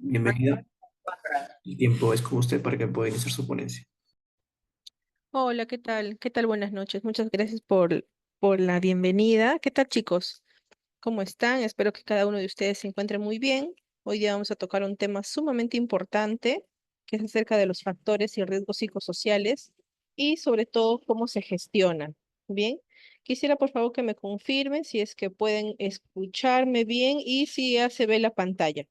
Bienvenida. El tiempo es con usted para que pueda iniciar su ponencia. Hola, ¿qué tal? ¿Qué tal? Buenas noches. Muchas gracias por la bienvenida. ¿Qué tal, chicos? ¿Cómo están? Espero que cada uno de ustedes se encuentre muy bien. Hoy día vamos a tocar un tema sumamente importante, que es acerca de los factores y riesgos psicosociales y sobre todo cómo se gestionan. Bien, quisiera por favor que me confirmen si es que pueden escucharme bien y si ya se ve la pantalla.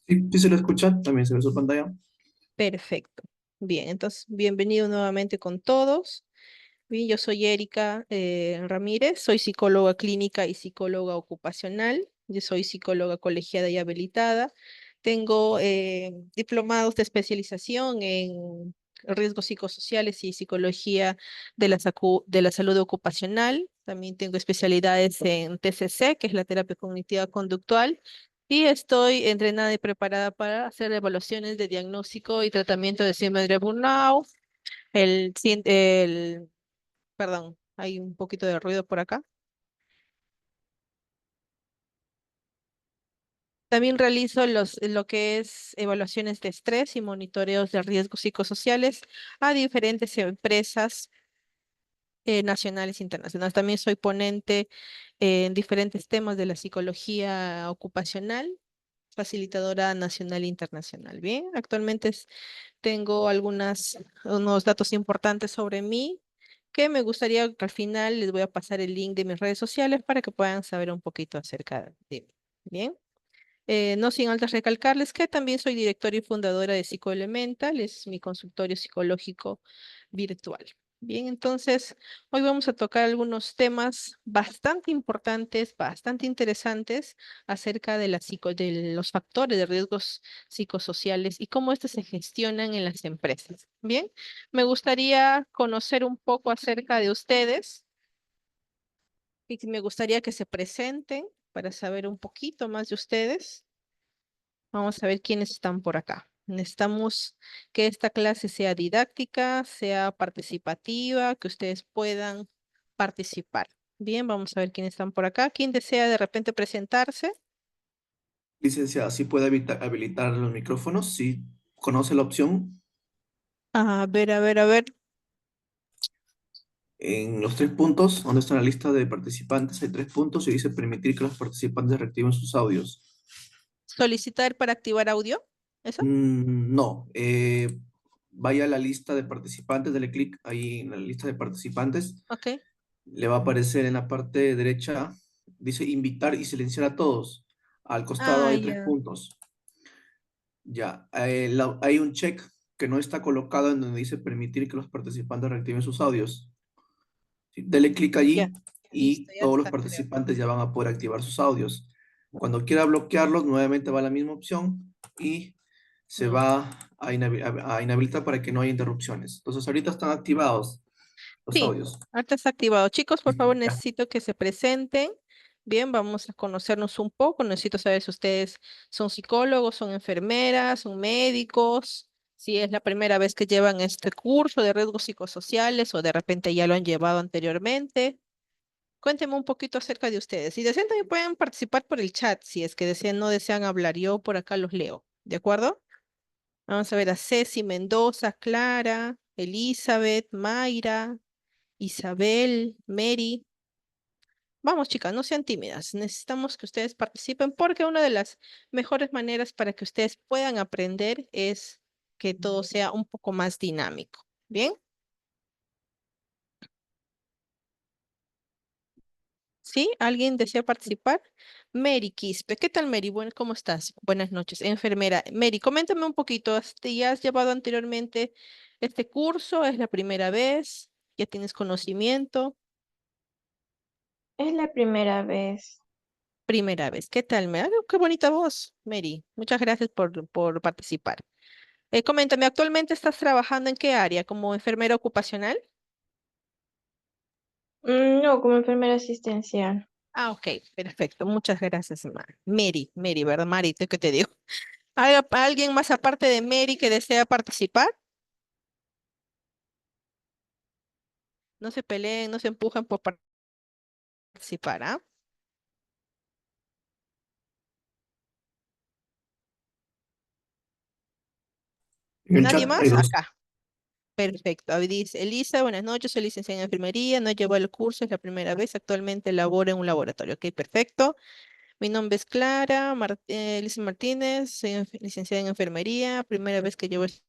Sí, sí se lo escucha, también se ve su pantalla. Perfecto. Bien, entonces bienvenido nuevamente con todos. Bien, yo soy Erika Ramírez, soy psicóloga clínica y psicóloga ocupacional. Yo soy psicóloga colegiada y habilitada. Tengo diplomados de especialización en riesgos psicosociales y psicología de la salud ocupacional. También tengo especialidades en TCC, que es la terapia cognitiva conductual. Y estoy entrenada y preparada para hacer evaluaciones de diagnóstico y tratamiento de síndrome de burnout, el perdón, hay un poquito de ruido por acá. También realizo lo que es evaluaciones de estrés y monitoreos de riesgos psicosociales a diferentes empresas nacionales e internacionales. También soy ponente en diferentes temas de la psicología ocupacional, facilitadora nacional e internacional. Bien, actualmente tengo unos datos importantes sobre mí que me gustaría que al final les voy a pasar el link de mis redes sociales para que puedan saber un poquito acerca de mí. Bien. No sin antes recalcarles que también soy directora y fundadora de Psicoelemental, es mi consultorio psicológico virtual. Bien, entonces hoy vamos a tocar algunos temas bastante importantes, bastante interesantes acerca de de los factores de riesgos psicosociales y cómo estos se gestionan en las empresas. Bien, me gustaría conocer un poco acerca de ustedes y me gustaría que se presenten para saber un poquito más de ustedes. Vamos a ver quiénes están por acá. Necesitamos que esta clase sea didáctica, sea participativa, que ustedes puedan participar. Bien, vamos a ver quiénes están por acá. ¿Quién desea de repente presentarse? Licenciada, ¿sí puede habilitar los micrófonos? ¿Sí conoce la opción? A ver, a ver, a ver. En los tres puntos, donde está la lista de participantes, hay tres puntos y dice permitir que los participantes reactiven sus audios. Solicitar para activar audio. ¿Eso? No, vaya a la lista de participantes, dale clic ahí en la lista de participantes. Ok. Le va a aparecer en la parte derecha, dice invitar y silenciar a todos. Al costado Ah, hay tres ya. puntos. Ya, hay un check que no está colocado en donde dice permitir que los participantes reactiven sus audios. Sí, dele clic Ya. allí Listo, y ya todos los está, creo. participantes ya van a poder activar sus audios. Cuando quiera bloquearlos, nuevamente va a la misma opción y se Mm. va a inhabilitar para que no haya interrupciones. Entonces, ahorita están activados los Sí, audios. ahorita está activado. Chicos, por favor, Ya. necesito que se presenten. Bien, vamos a conocernos un poco. Necesito saber si ustedes son psicólogos, son enfermeras, son médicos, si es la primera vez que llevan este curso de riesgos psicosociales o de repente ya lo han llevado anteriormente. Cuéntenme un poquito acerca de ustedes. Si desean, también pueden participar por el chat. Si es que desean, no desean hablar, yo por acá los leo. ¿De acuerdo? Vamos a ver a Ceci Mendoza, Clara, Elizabeth, Mayra. Isabel, Mary. Vamos, chicas, no sean tímidas. Necesitamos que ustedes participen porque una de las mejores maneras para que ustedes puedan aprender es que todo sea un poco más dinámico. ¿Bien? ¿Sí? ¿Alguien desea participar? Mary Quispe. ¿Qué tal, Mary? Bueno, ¿cómo estás? Buenas noches. Enfermera. Mary, coméntame un poquito. ¿Ya has llevado anteriormente este curso? ¿Es la primera vez? ¿Ya tienes conocimiento? Es la primera vez. Primera vez. ¿Qué tal? Qué bonita voz, Mary. Muchas gracias por participar. Coméntame, ¿actualmente estás trabajando en qué área? ¿Como enfermera ocupacional? No, como enfermera asistencial. Ah, ok, perfecto. Muchas gracias, Mary, ¿verdad? Mary, ¿qué te digo? ¿Alguien más aparte de Mary que desea participar? No se peleen, no se empujan por participar, ¿ah? En el ¿Nadie chat hay más? dos. Acá. Perfecto. Ahí dice Elisa, buenas noches, soy licenciada en enfermería, no llevo el curso, es la primera vez, actualmente laboro en un laboratorio. Ok, perfecto. Mi nombre es Clara Elisa Martínez, soy licenciada en enfermería, primera vez que llevo este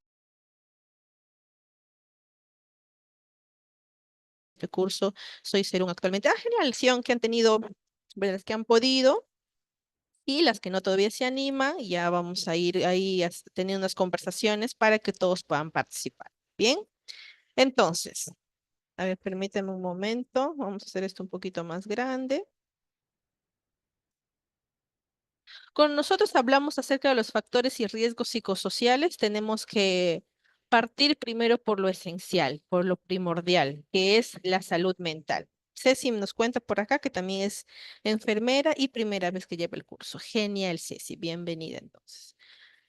curso, soy Serum actualmente. Ah, genial, sí, que han tenido, bueno, las que han podido y las que no todavía se animan, ya vamos a ir ahí teniendo unas conversaciones para que todos puedan participar. Bien, entonces, a ver, permíteme un momento, vamos a hacer esto un poquito más grande. Cuando nosotros hablamos acerca de los factores y riesgos psicosociales, tenemos que partir primero por lo esencial, por lo primordial, que es la salud mental. Ceci nos cuenta por acá que también es enfermera y primera vez que lleva el curso. Genial, Ceci, bienvenida entonces.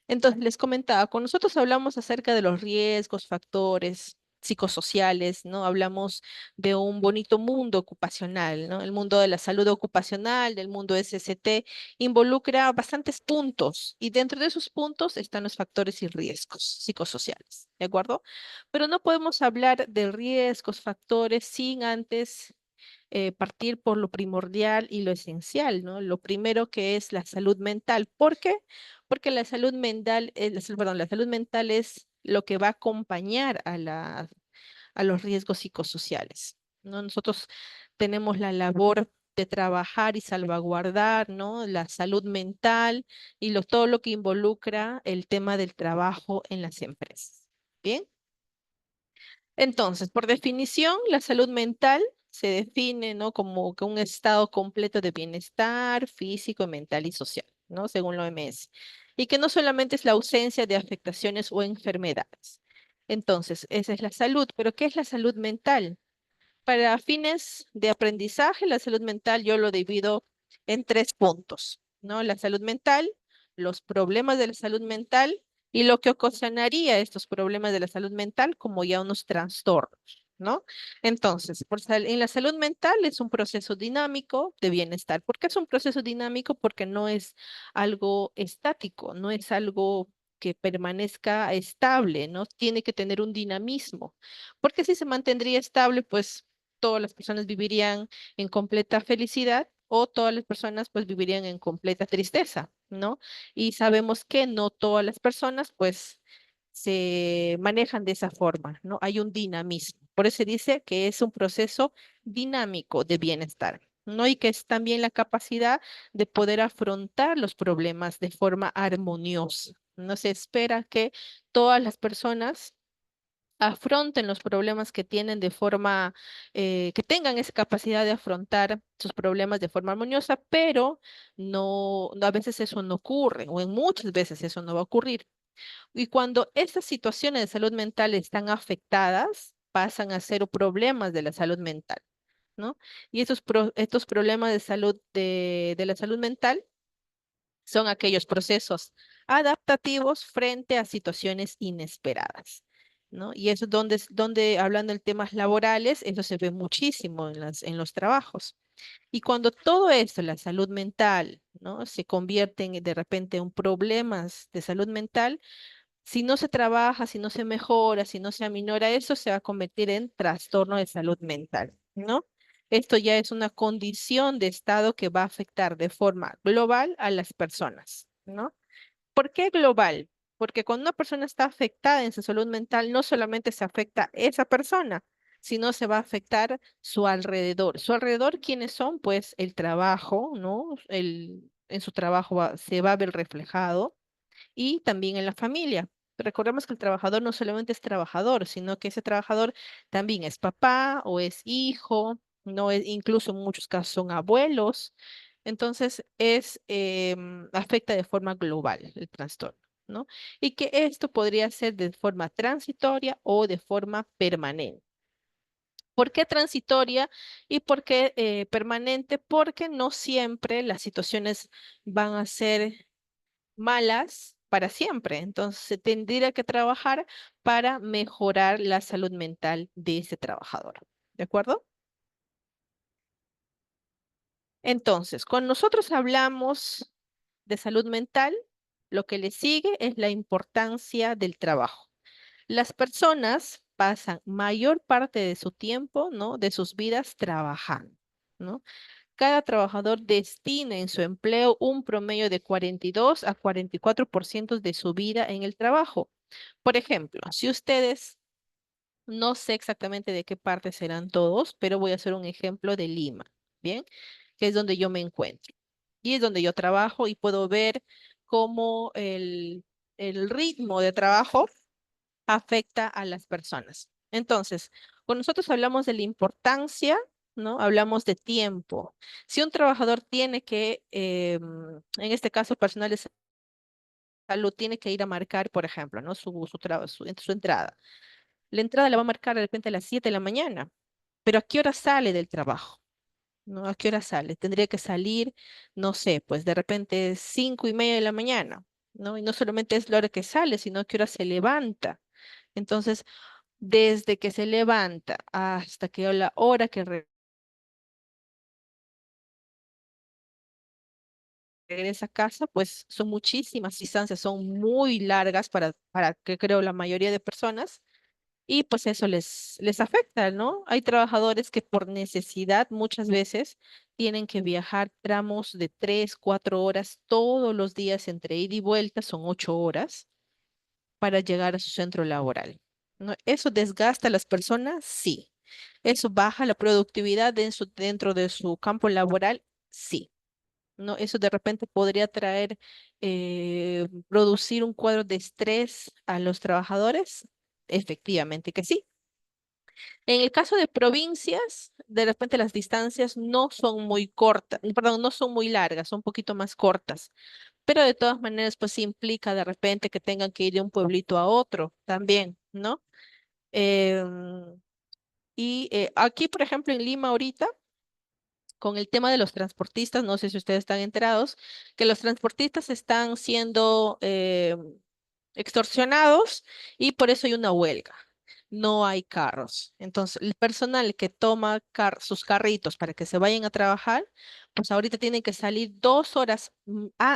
Entonces, les comentaba, con nosotros hablamos acerca de los riesgos, factores psicosociales, ¿no? Hablamos de un bonito mundo ocupacional, ¿no? El mundo de la salud ocupacional, del mundo SST, involucra bastantes puntos y dentro de esos puntos están los factores y riesgos psicosociales, ¿de acuerdo? Pero no podemos hablar de riesgos, factores sin antes partir por lo primordial y lo esencial, ¿no? Lo primero que es la salud mental. ¿Por qué? Porque la salud mental, perdón, la salud mental es lo que va a acompañar a los riesgos psicosociales, ¿no? Nosotros tenemos la labor de trabajar y salvaguardar, ¿no? La salud mental y todo lo que involucra el tema del trabajo en las empresas. Bien. Entonces, por definición, la salud mental se define, ¿no? Como que un estado completo de bienestar físico, mental y social, ¿no? Según la OMS. Y que no solamente es la ausencia de afectaciones o enfermedades. Entonces, esa es la salud, pero ¿qué es la salud mental? Para fines de aprendizaje, la salud mental yo lo divido en tres puntos, ¿no? La salud mental, los problemas de la salud mental y lo que ocasionaría estos problemas de la salud mental como ya unos trastornos, ¿no? Entonces, en la salud mental es un proceso dinámico de bienestar. ¿Por qué es un proceso dinámico? Porque no es algo estático, no es algo que permanezca estable, ¿no? Tiene que tener un dinamismo. Porque si se mantendría estable, pues todas las personas vivirían en completa felicidad o todas las personas pues vivirían en completa tristeza, ¿no? Y sabemos que no todas las personas pues se manejan de esa forma, ¿no? Hay un dinamismo. Por eso se dice que es un proceso dinámico de bienestar, ¿no? Y que es también la capacidad de poder afrontar los problemas de forma armoniosa. No se espera que todas las personas afronten los problemas que tienen de forma, que tengan esa capacidad de afrontar sus problemas de forma armoniosa, pero a veces eso no ocurre, o en muchas veces eso no va a ocurrir. Y cuando estas situaciones de salud mental están afectadas, pasan a ser problemas de la salud mental, ¿no? Y estos problemas de salud, de la salud mental, son aquellos procesos adaptativos frente a situaciones inesperadas, ¿no? Y eso es donde hablando de temas laborales, eso se ve muchísimo en los trabajos. Y cuando todo esto, la salud mental, ¿no? Se convierte en de repente en problemas de salud mental, si no se trabaja, si no se mejora, si no se aminora eso, se va a convertir en trastorno de salud mental, ¿no? Esto ya es una condición de estado que va a afectar de forma global a las personas, ¿no? ¿Por qué global? Porque cuando una persona está afectada en su salud mental, no solamente se afecta esa persona, sino se va a afectar su alrededor. Su alrededor, ¿quiénes son? Pues el trabajo, ¿no? En su trabajo se va a ver reflejado y también en la familia. Recordemos que el trabajador no solamente es trabajador, sino que ese trabajador también es papá o es hijo, no es, incluso en muchos casos son abuelos. Entonces afecta de forma global el trastorno, ¿no? Y que esto podría ser de forma transitoria o de forma permanente. ¿Por qué transitoria y por qué permanente? Porque no siempre las situaciones van a ser malas para siempre. Entonces, se tendría que trabajar para mejorar la salud mental de ese trabajador. ¿De acuerdo? Entonces, cuando nosotros hablamos de salud mental, lo que le sigue es la importancia del trabajo. Las personas pasan mayor parte de su tiempo, ¿no? De sus vidas trabajando, ¿no? Cada trabajador destina en su empleo un promedio de 42 a 44% de su vida en el trabajo. Por ejemplo, si ustedes, no sé exactamente de qué parte serán todos, pero voy a hacer un ejemplo de Lima, ¿bien? Que es donde yo me encuentro. Y es donde yo trabajo y puedo ver cómo el ritmo de trabajo afecta a las personas. Entonces, cuando nosotros hablamos de la importancia, ¿no? Hablamos de tiempo. Si un trabajador tiene que, en este caso, personal de salud, tiene que ir a marcar, por ejemplo, ¿no? Su entrada. La entrada la va a marcar de repente a las 7 de la mañana, pero ¿a qué hora sale del trabajo? ¿No? ¿A qué hora sale? Tendría que salir, no sé, pues de repente 5:30 de la mañana, ¿no? Y no solamente es la hora que sale, sino a qué hora se levanta. Entonces, desde que se levanta hasta que la hora que regresa a casa, pues son muchísimas distancias, son muy largas para que creo la mayoría de personas y pues eso les afecta, ¿no? Hay trabajadores que por necesidad muchas veces tienen que viajar tramos de 3, 4 horas todos los días entre ida y vuelta, son 8 horas para llegar a su centro laboral, ¿no? ¿Eso desgasta a las personas? Sí. ¿Eso baja la productividad dentro de su campo laboral? Sí. ¿No? Eso de repente podría traer, producir un cuadro de estrés a los trabajadores. Efectivamente que sí. En el caso de provincias, de repente las distancias no son muy cortas, perdón, no son muy largas, son un poquito más cortas, pero de todas maneras, pues sí implica de repente que tengan que ir de un pueblito a otro también, ¿no? Em, aquí, por ejemplo, en Lima ahorita, con el tema de los transportistas, no sé si ustedes están enterados, que los transportistas están siendo extorsionados y por eso hay una huelga. No hay carros. Entonces, el personal que toma sus carritos para que se vayan a trabajar, pues ahorita tienen que salir 2 horas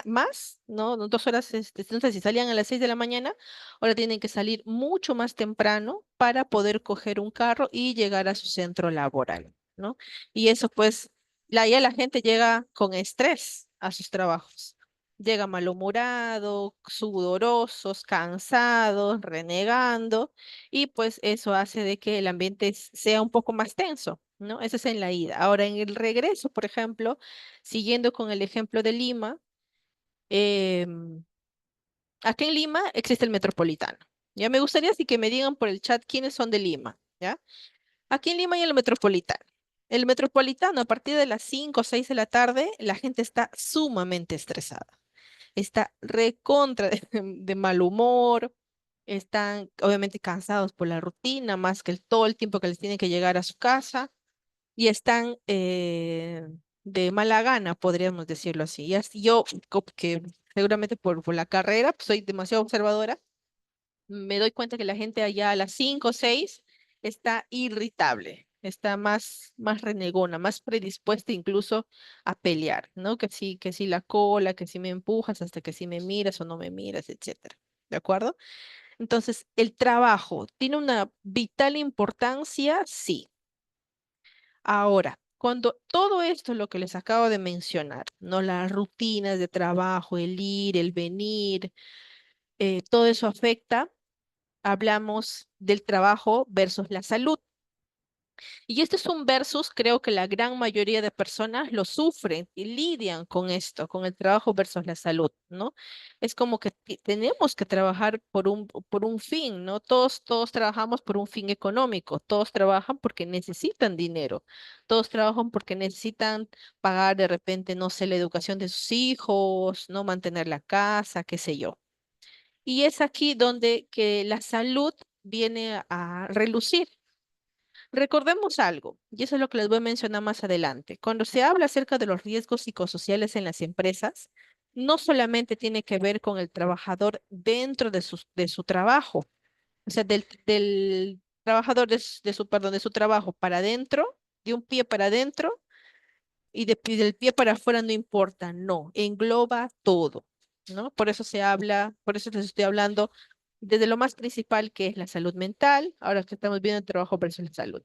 más, ¿no? 2 horas, entonces si salían a las 6 de la mañana, ahora tienen que salir mucho más temprano para poder coger un carro y llegar a su centro laboral, ¿no? Y eso pues, ya la gente llega con estrés a sus trabajos. Llega malhumorado, sudorosos, cansados, renegando, y pues eso hace de que el ambiente sea un poco más tenso, ¿no? Eso es en la ida. Ahora, en el regreso, por ejemplo, siguiendo con el ejemplo de Lima, em, aquí en Lima existe el metropolitano. Ya me gustaría así que me digan por el chat quiénes son de Lima, ¿ya? Aquí en Lima hay el metropolitano. El metropolitano, a partir de las 5 o 6 de la tarde, la gente está sumamente estresada, está recontra de mal humor, están obviamente cansados por la rutina, más que todo el tiempo que les tiene que llegar a su casa, y están de mala gana, podríamos decirlo así. Y así yo, que seguramente por la carrera, pues, soy demasiado observadora, me doy cuenta que la gente allá a las 5 o 6 está irritable, está más renegona, más predispuesta incluso a pelear, ¿no? Que sí la cola, que si me empujas, hasta que si me miras o no me miras, etcétera. ¿De acuerdo? Entonces, ¿el trabajo tiene una vital importancia? Sí. Ahora, cuando todo esto, lo que les acabo de mencionar, ¿no? Las rutinas de trabajo, el ir, el venir, todo eso afecta, hablamos del trabajo versus la salud. Y este es un versus, creo que la gran mayoría de personas lo sufren y lidian con esto, con el trabajo versus la salud, ¿no? Es como que tenemos que trabajar por un fin, ¿no? Todos trabajamos por un fin económico, todos trabajan porque necesitan dinero, todos trabajan porque necesitan pagar de repente, no sé, la educación de sus hijos, no mantener la casa, qué sé yo. Y es aquí donde que la salud viene a relucir. Recordemos algo, y eso es lo que les voy a mencionar más adelante. Cuando se habla acerca de los riesgos psicosociales en las empresas, no solamente tiene que ver con el trabajador dentro de su trabajo, o sea, del trabajador perdón, de su trabajo para adentro, de un pie para adentro y del pie para afuera no importa, no, engloba todo, ¿no? Por eso se habla, por eso les estoy hablando desde lo más principal que es la salud mental, ahora que estamos viendo el trabajo versus la salud,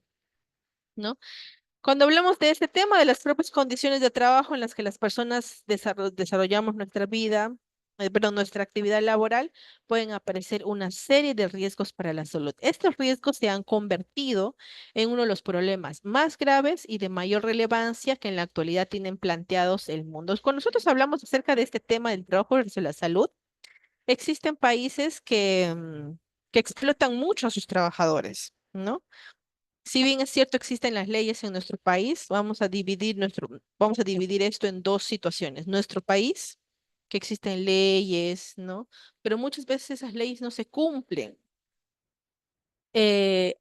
¿no? Cuando hablamos de este tema, de las propias condiciones de trabajo en las que las personas desarrollamos nuestra vida, perdón, nuestra actividad laboral, pueden aparecer una serie de riesgos para la salud. Estos riesgos se han convertido en uno de los problemas más graves y de mayor relevancia que en la actualidad tienen planteados el mundo. Cuando nosotros hablamos acerca de este tema del trabajo versus la salud, existen países que explotan mucho a sus trabajadores, ¿no? Si bien es cierto, existen las leyes en nuestro país, vamos a dividir esto en dos situaciones. Nuestro país, que existen leyes, ¿no? Pero muchas veces esas leyes no se cumplen. Eh,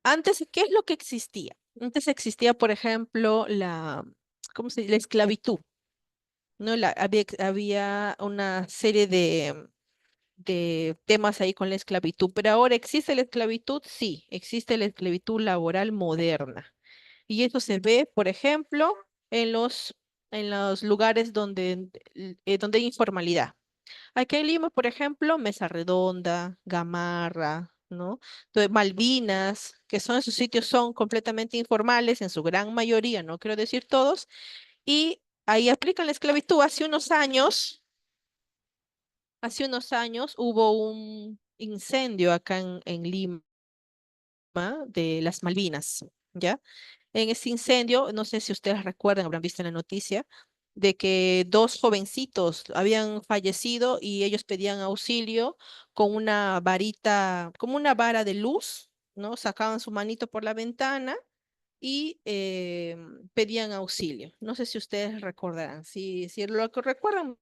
Antes, ¿qué es lo que existía? Antes existía, por ejemplo, ¿cómo se dice? La esclavitud, ¿no? Había una serie de temas ahí con la esclavitud, pero ahora existe la esclavitud, sí, existe la esclavitud laboral moderna. Y eso se ve, por ejemplo, en los lugares donde hay informalidad. Aquí en Lima, por ejemplo, Mesa Redonda, Gamarra, ¿no? Entonces, Malvinas, que son esos sitios, son completamente informales en su gran mayoría, no quiero decir todos, y ahí aplican la esclavitud. Hace unos años hubo un incendio acá en Lima de las Malvinas, ¿ya? En ese incendio, no sé si ustedes recuerdan, habrán visto en la noticia, de que dos jovencitos habían fallecido y ellos pedían auxilio con una varita, como una vara de luz, ¿no? Sacaban su manito por la ventana y pedían auxilio. No sé si ustedes recordarán. Si lo que recuerdan,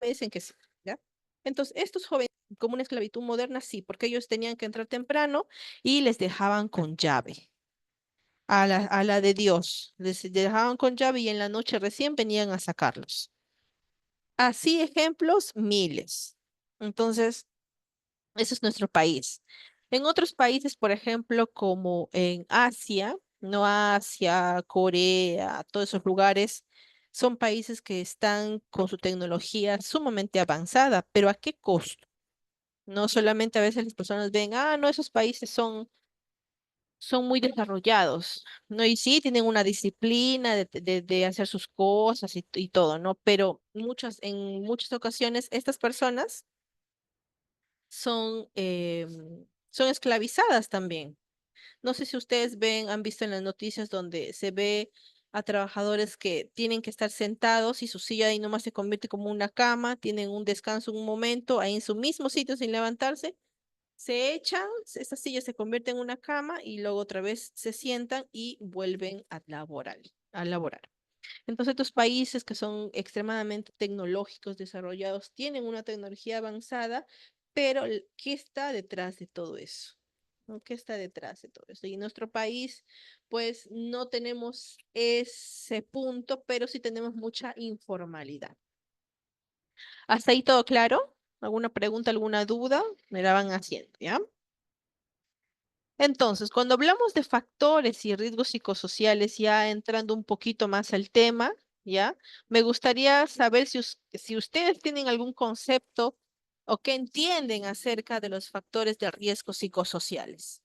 me dicen que sí, ¿ya? Entonces, estos jóvenes, como una esclavitud moderna, sí, porque ellos tenían que entrar temprano y les dejaban con llave. A la de Dios. Les dejaban con llave y en la noche recién venían a sacarlos. Así ejemplos, miles. Entonces, ese es nuestro país. En otros países, por ejemplo, como en Asia, no Asia, Corea, todos esos lugares, son países que están con su tecnología sumamente avanzada, pero ¿a qué costo? No solamente a veces las personas ven, no, esos países son muy desarrollados, ¿no? Y sí, tienen una disciplina de hacer sus cosas y todo, ¿no? Pero en muchas ocasiones estas personas son esclavizadas también. No sé si ustedes han visto en las noticias donde se ve a trabajadores que tienen que estar sentados y su silla ahí nomás se convierte como una cama, tienen un descanso un momento ahí en su mismo sitio sin levantarse, se echan, esta silla se convierte en una cama y luego otra vez se sientan y vuelven a laborar. Entonces, estos países que son extremadamente tecnológicos, desarrollados, tienen una tecnología avanzada, pero ¿qué está detrás de todo eso? ¿No? ¿Qué está detrás de todo eso? Y en nuestro país, pues no tenemos ese punto, pero sí tenemos mucha informalidad. ¿Hasta ahí todo claro? ¿Alguna pregunta, alguna duda? Me la van haciendo, ¿ya? Entonces, cuando hablamos de factores y riesgos psicosociales, ya entrando un poquito más al tema, ¿ya? Me gustaría saber si ustedes tienen algún concepto o qué entienden acerca de los factores de riesgo psicosociales.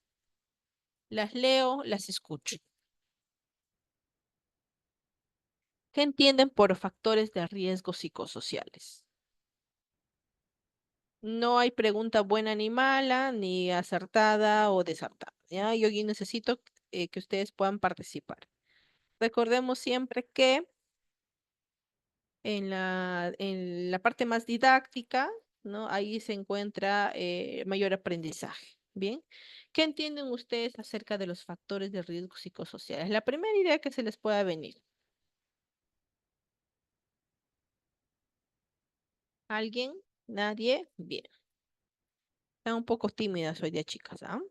Las leo, las escucho. ¿Qué entienden por factores de riesgo psicosociales? No hay pregunta buena ni mala, ni acertada o desacertada, ¿ya? Yo aquí necesito que ustedes puedan participar. Recordemos siempre que en la parte más didáctica, ¿no? Ahí se encuentra mayor aprendizaje. Bien, ¿qué entienden ustedes acerca de los factores de riesgo psicosociales? La primera idea que se les pueda venir. ¿Alguien? ¿Nadie? Bien. Están un poco tímidas hoy día, chicas, ¿ah?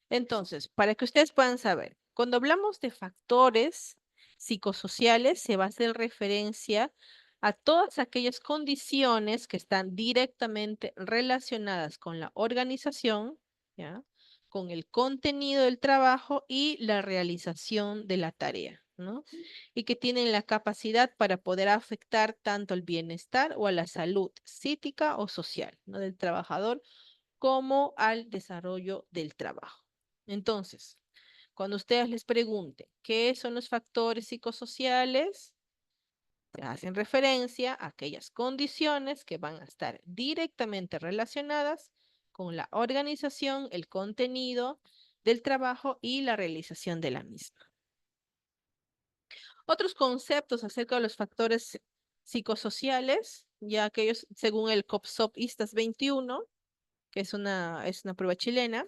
Entonces, para que ustedes puedan saber, cuando hablamos de factores psicosociales, se va a hacer referencia a todas aquellas condiciones que están directamente relacionadas con la organización, ¿ya? Con el contenido del trabajo y la realización de la tarea, ¿no? Y que tienen la capacidad para poder afectar tanto el bienestar o a la salud psíquica o social, ¿no? del trabajador como al desarrollo del trabajo. Entonces, cuando ustedes les pregunten qué son los factores psicosociales, se hacen referencia a aquellas condiciones que van a estar directamente relacionadas con la organización, el contenido del trabajo y la realización de la misma. Otros conceptos acerca de los factores psicosociales, ya aquellos según el COPSOP ISTAS 21, que es una prueba chilena.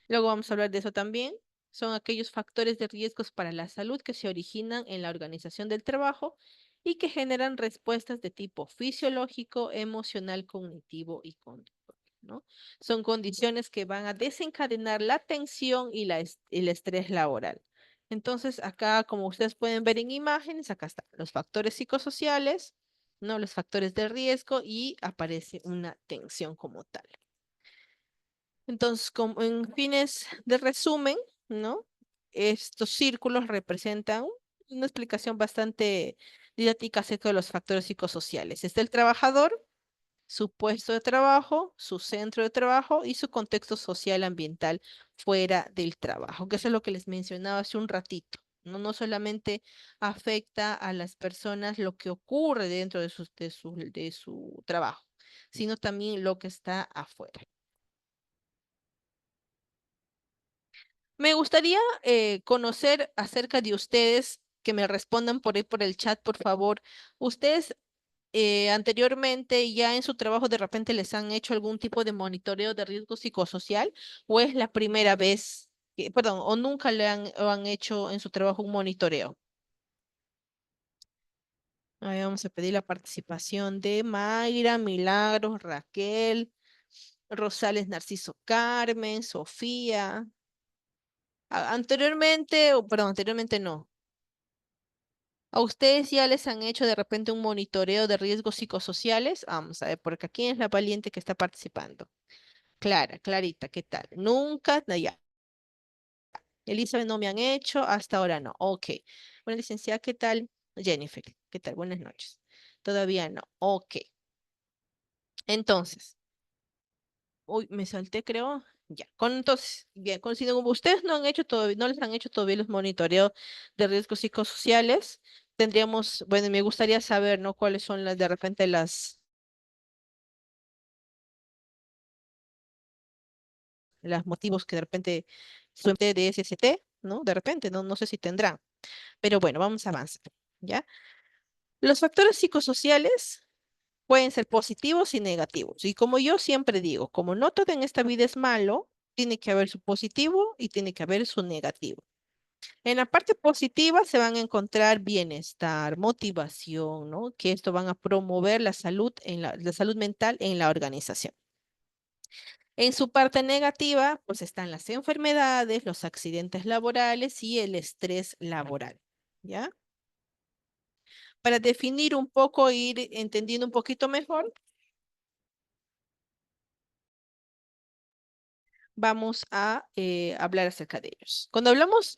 Luego vamos a hablar de eso también. Son aquellos factores de riesgos para la salud que se originan en la organización del trabajo y que generan respuestas de tipo fisiológico, emocional, cognitivo y conductual, ¿no? Son condiciones que van a desencadenar la tensión y el estrés laboral. Entonces, acá, como ustedes pueden ver en imágenes, acá están los factores psicosociales, ¿no? Los factores de riesgo y aparece una tensión como tal. Entonces, como en fines de resumen, ¿no? Estos círculos representan una explicación bastante didáctica acerca de los factores psicosociales. Está el trabajador, su puesto de trabajo, su centro de trabajo y su contexto social ambiental fuera del trabajo, que eso es lo que les mencionaba hace un ratito. No, no solamente afecta a las personas lo que ocurre dentro de su trabajo, sino también lo que está afuera. Me gustaría conocer acerca de ustedes, que me respondan por ahí por el chat, por favor. ¿Ustedes anteriormente ya en su trabajo de repente les han hecho algún tipo de monitoreo de riesgo psicosocial o es la primera vez, perdón, o nunca o han hecho en su trabajo un monitoreo? Ahí vamos a pedir la participación de Mayra, Milagros, Raquel, Rosales, Narciso, Carmen, Sofía. Anteriormente, o perdón, anteriormente no. ¿A ustedes ya les han hecho de repente un monitoreo de riesgos psicosociales? Vamos a ver, porque aquí es la valiente que está participando. Clara, Clarita, ¿qué tal? Nunca, no, ya. Elizabeth no me han hecho, hasta ahora no. Ok. Bueno, licenciada, ¿qué tal? Jennifer, ¿qué tal? Buenas noches. Todavía no. Ok. Entonces, uy, me salté, creo. Ya. Entonces, bien, si ustedes no han hecho todavía, no les han hecho todavía los monitoreos de riesgos psicosociales, tendríamos, bueno, me gustaría saber, ¿no? Cuáles son las de repente las motivos que de repente suerte de SST, ¿no? De repente, no, no sé si tendrán. Pero bueno, vamos a avanzar, ¿ya? Los factores psicosociales pueden ser positivos y negativos. Y como yo siempre digo, como no todo en esta vida es malo, tiene que haber su positivo y tiene que haber su negativo. En la parte positiva se van a encontrar bienestar, motivación, ¿no? Que esto van a promover la salud la salud mental en la organización. En su parte negativa, pues están las enfermedades, los accidentes laborales y el estrés laboral, ¿ya? Para definir un poco, ir entendiendo un poquito mejor, vamos a hablar acerca de ellos. Cuando hablamos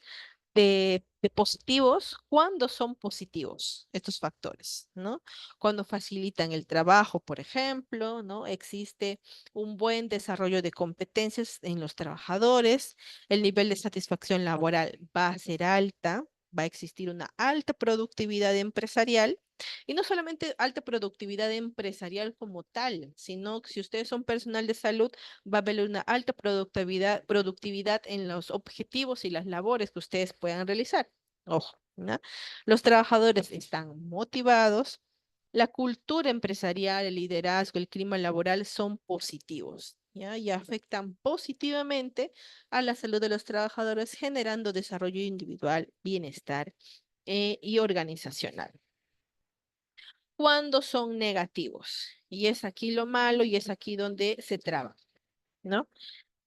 de positivos, ¿cuándo son positivos estos factores, ¿no? Cuando facilitan el trabajo, por ejemplo, ¿no? Existe un buen desarrollo de competencias en los trabajadores, el nivel de satisfacción laboral va a ser alta, va a existir una alta productividad empresarial. Y no solamente alta productividad empresarial como tal, sino que si ustedes son personal de salud, va a haber una alta productividad en los objetivos y las labores que ustedes puedan realizar. Ojo, ¿no? Los trabajadores están motivados, la cultura empresarial, el liderazgo, el clima laboral son positivos, ¿ya? Y afectan positivamente a la salud de los trabajadores, generando desarrollo individual, bienestar y organizacional. Cuando son negativos, y es aquí lo malo y es aquí donde se traba, ¿no?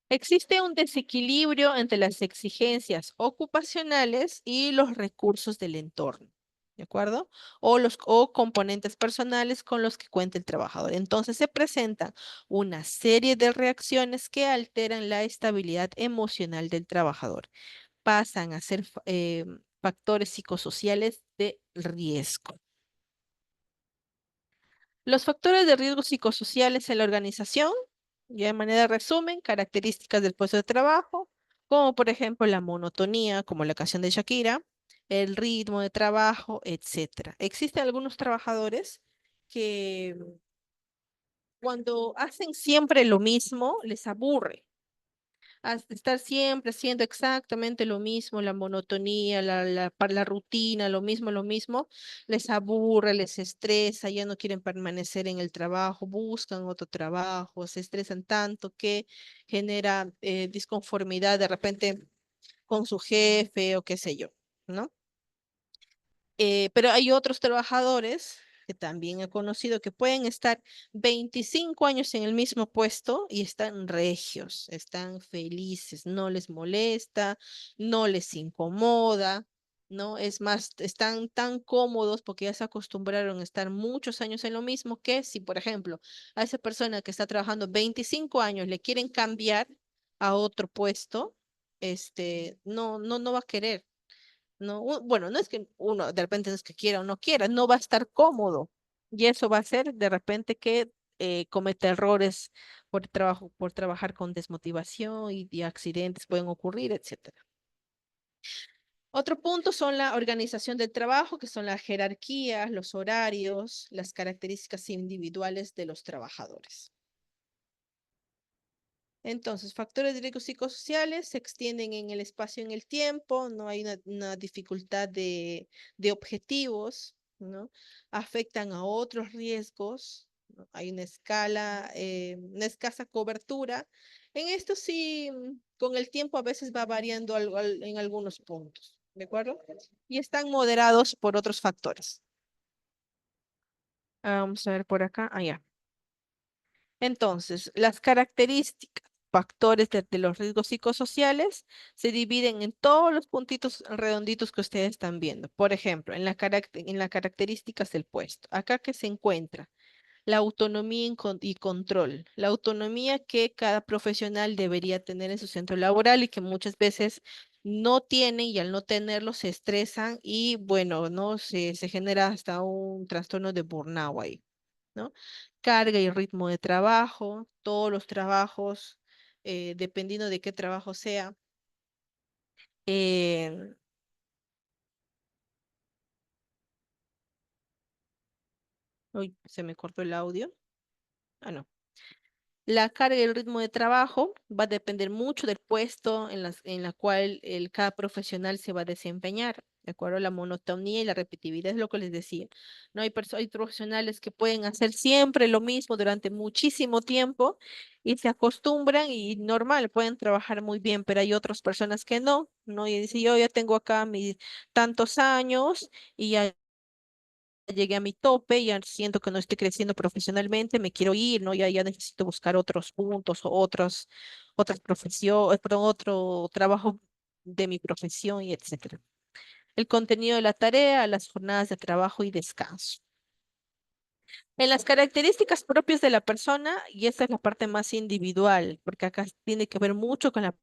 Existe un desequilibrio entre las exigencias ocupacionales y los recursos del entorno, ¿de acuerdo? O componentes personales con los que cuenta el trabajador. Entonces se presentan una serie de reacciones que alteran la estabilidad emocional del trabajador. Pasan a ser factores psicosociales de riesgo. Los factores de riesgo psicosociales en la organización, ya de manera de resumen, características del puesto de trabajo, como por ejemplo la monotonía, como la canción de Shakira, el ritmo de trabajo, etcétera. Existen algunos trabajadores que cuando hacen siempre lo mismo, les aburre. Estar siempre haciendo exactamente lo mismo, la monotonía, la rutina, lo mismo, les aburre, les estresa, ya no quieren permanecer en el trabajo, buscan otro trabajo, se estresan tanto que genera disconformidad de repente con su jefe o qué sé yo, ¿no? Pero hay otros trabajadores que también he conocido que pueden estar 25 años en el mismo puesto y están regios, están felices, no les molesta, no les incomoda, ¿no? Es más, están tan cómodos porque ya se acostumbraron a estar muchos años en lo mismo que si, por ejemplo, a esa persona que está trabajando 25 años le quieren cambiar a otro puesto, no va a querer. No, bueno, no es que uno de repente no es que quiera o no quiera, no va a estar cómodo. Y eso va a hacer de repente que cometa errores por trabajar con desmotivación y accidentes pueden ocurrir, etcétera. Otro punto son la organización del trabajo, que son las jerarquías, los horarios, las características individuales de los trabajadores. Entonces, factores de riesgo psicosociales se extienden en el espacio y en el tiempo, no hay una dificultad de objetivos, ¿no? Afectan a otros riesgos, ¿no? Hay una escasa cobertura. En esto sí, con el tiempo a veces va variando en algunos puntos, ¿de acuerdo? Y están moderados por otros factores. Vamos a ver por acá, allá. Entonces, las características, factores de los riesgos psicosociales se dividen en todos los puntitos redonditos que ustedes están viendo. Por ejemplo, en las características del puesto. Acá que se encuentra la autonomía y control. La autonomía que cada profesional debería tener en su centro laboral y que muchas veces no tienen y al no tenerlo se estresan y bueno, no se genera hasta un trastorno de burnout ahí. ¿No? Carga y ritmo de trabajo, todos los trabajos, dependiendo de qué trabajo sea. eh, Uy, se me cortó el audio. Ah, no. La carga y el ritmo de trabajo va a depender mucho del puesto en la cual cada profesional se va a desempeñar. ¿De acuerdo? La monotonía y la repetitividad es lo que les decía. No hay profesionales que pueden hacer siempre lo mismo durante muchísimo tiempo y se acostumbran y normal, pueden trabajar muy bien, pero hay otras personas que no, ¿no? Y dice, yo ya tengo acá mis tantos años y ya llegué a mi tope, ya siento que no estoy creciendo profesionalmente, me quiero ir, ¿no? Ya necesito buscar otros puntos o otras profesiones, perdón, otro trabajo de mi profesión y etcétera. El contenido de la tarea, las jornadas de trabajo y descanso. En las características propias de la persona, y esta es la parte más individual, porque acá tiene que ver mucho con la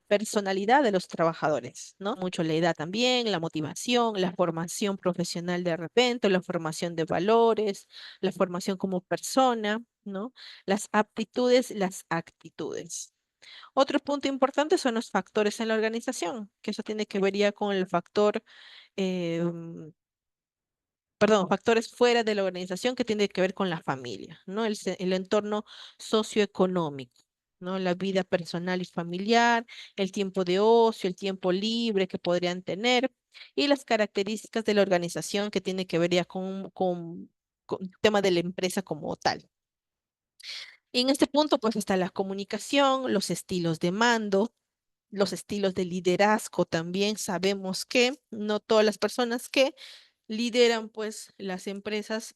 personalidad de los trabajadores, ¿no? Mucho la edad también, la motivación, la formación profesional de repente, la formación de valores, la formación como persona, ¿no? Las aptitudes, las actitudes. Otro punto importante son los factores en la organización, que eso tiene que ver ya con el factor eh, perdón, factores fuera de la organización que tiene que ver con la familia, ¿no? El entorno socioeconómico, ¿no? La vida personal y familiar, el tiempo de ocio, el tiempo libre que podrían tener y las características de la organización que tiene que ver ya con el tema de la empresa como tal. Y en este punto, pues está la comunicación, los estilos de mando, los estilos de liderazgo también. Sabemos que no todas las personas que lideran pues las empresas,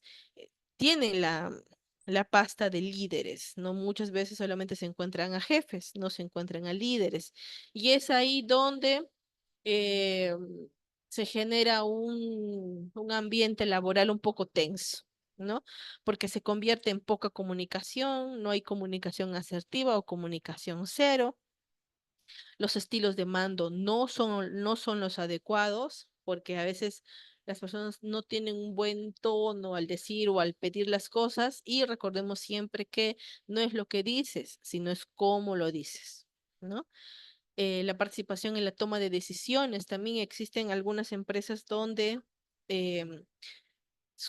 tienen la pasta de líderes, ¿no? Muchas veces solamente se encuentran a jefes, no se encuentran a líderes. Y es ahí donde eh, se genera un ambiente laboral un poco tenso, ¿no? Porque se convierte en poca comunicación, no hay comunicación asertiva o comunicación cero Los estilos de mando no son los adecuados, porque a veces las personas no tienen un buen tono al decir o al pedir las cosas, y recordemos siempre que no es lo que dices, sino es cómo lo dices, ¿no? La participación en la toma de decisiones. También existen algunas empresas donde em,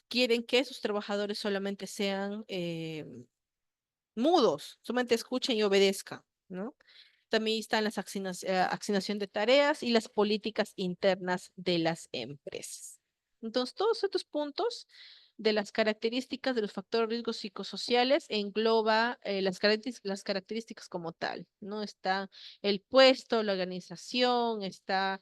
quieren que sus trabajadores solamente sean mudos, solamente escuchen y obedezcan, ¿no? También están las asignación de tareas y las políticas internas de las empresas. Entonces, todos estos puntos de las características de los factores de riesgos psicosociales engloba las características como tal, ¿no? Está el puesto, la organización, está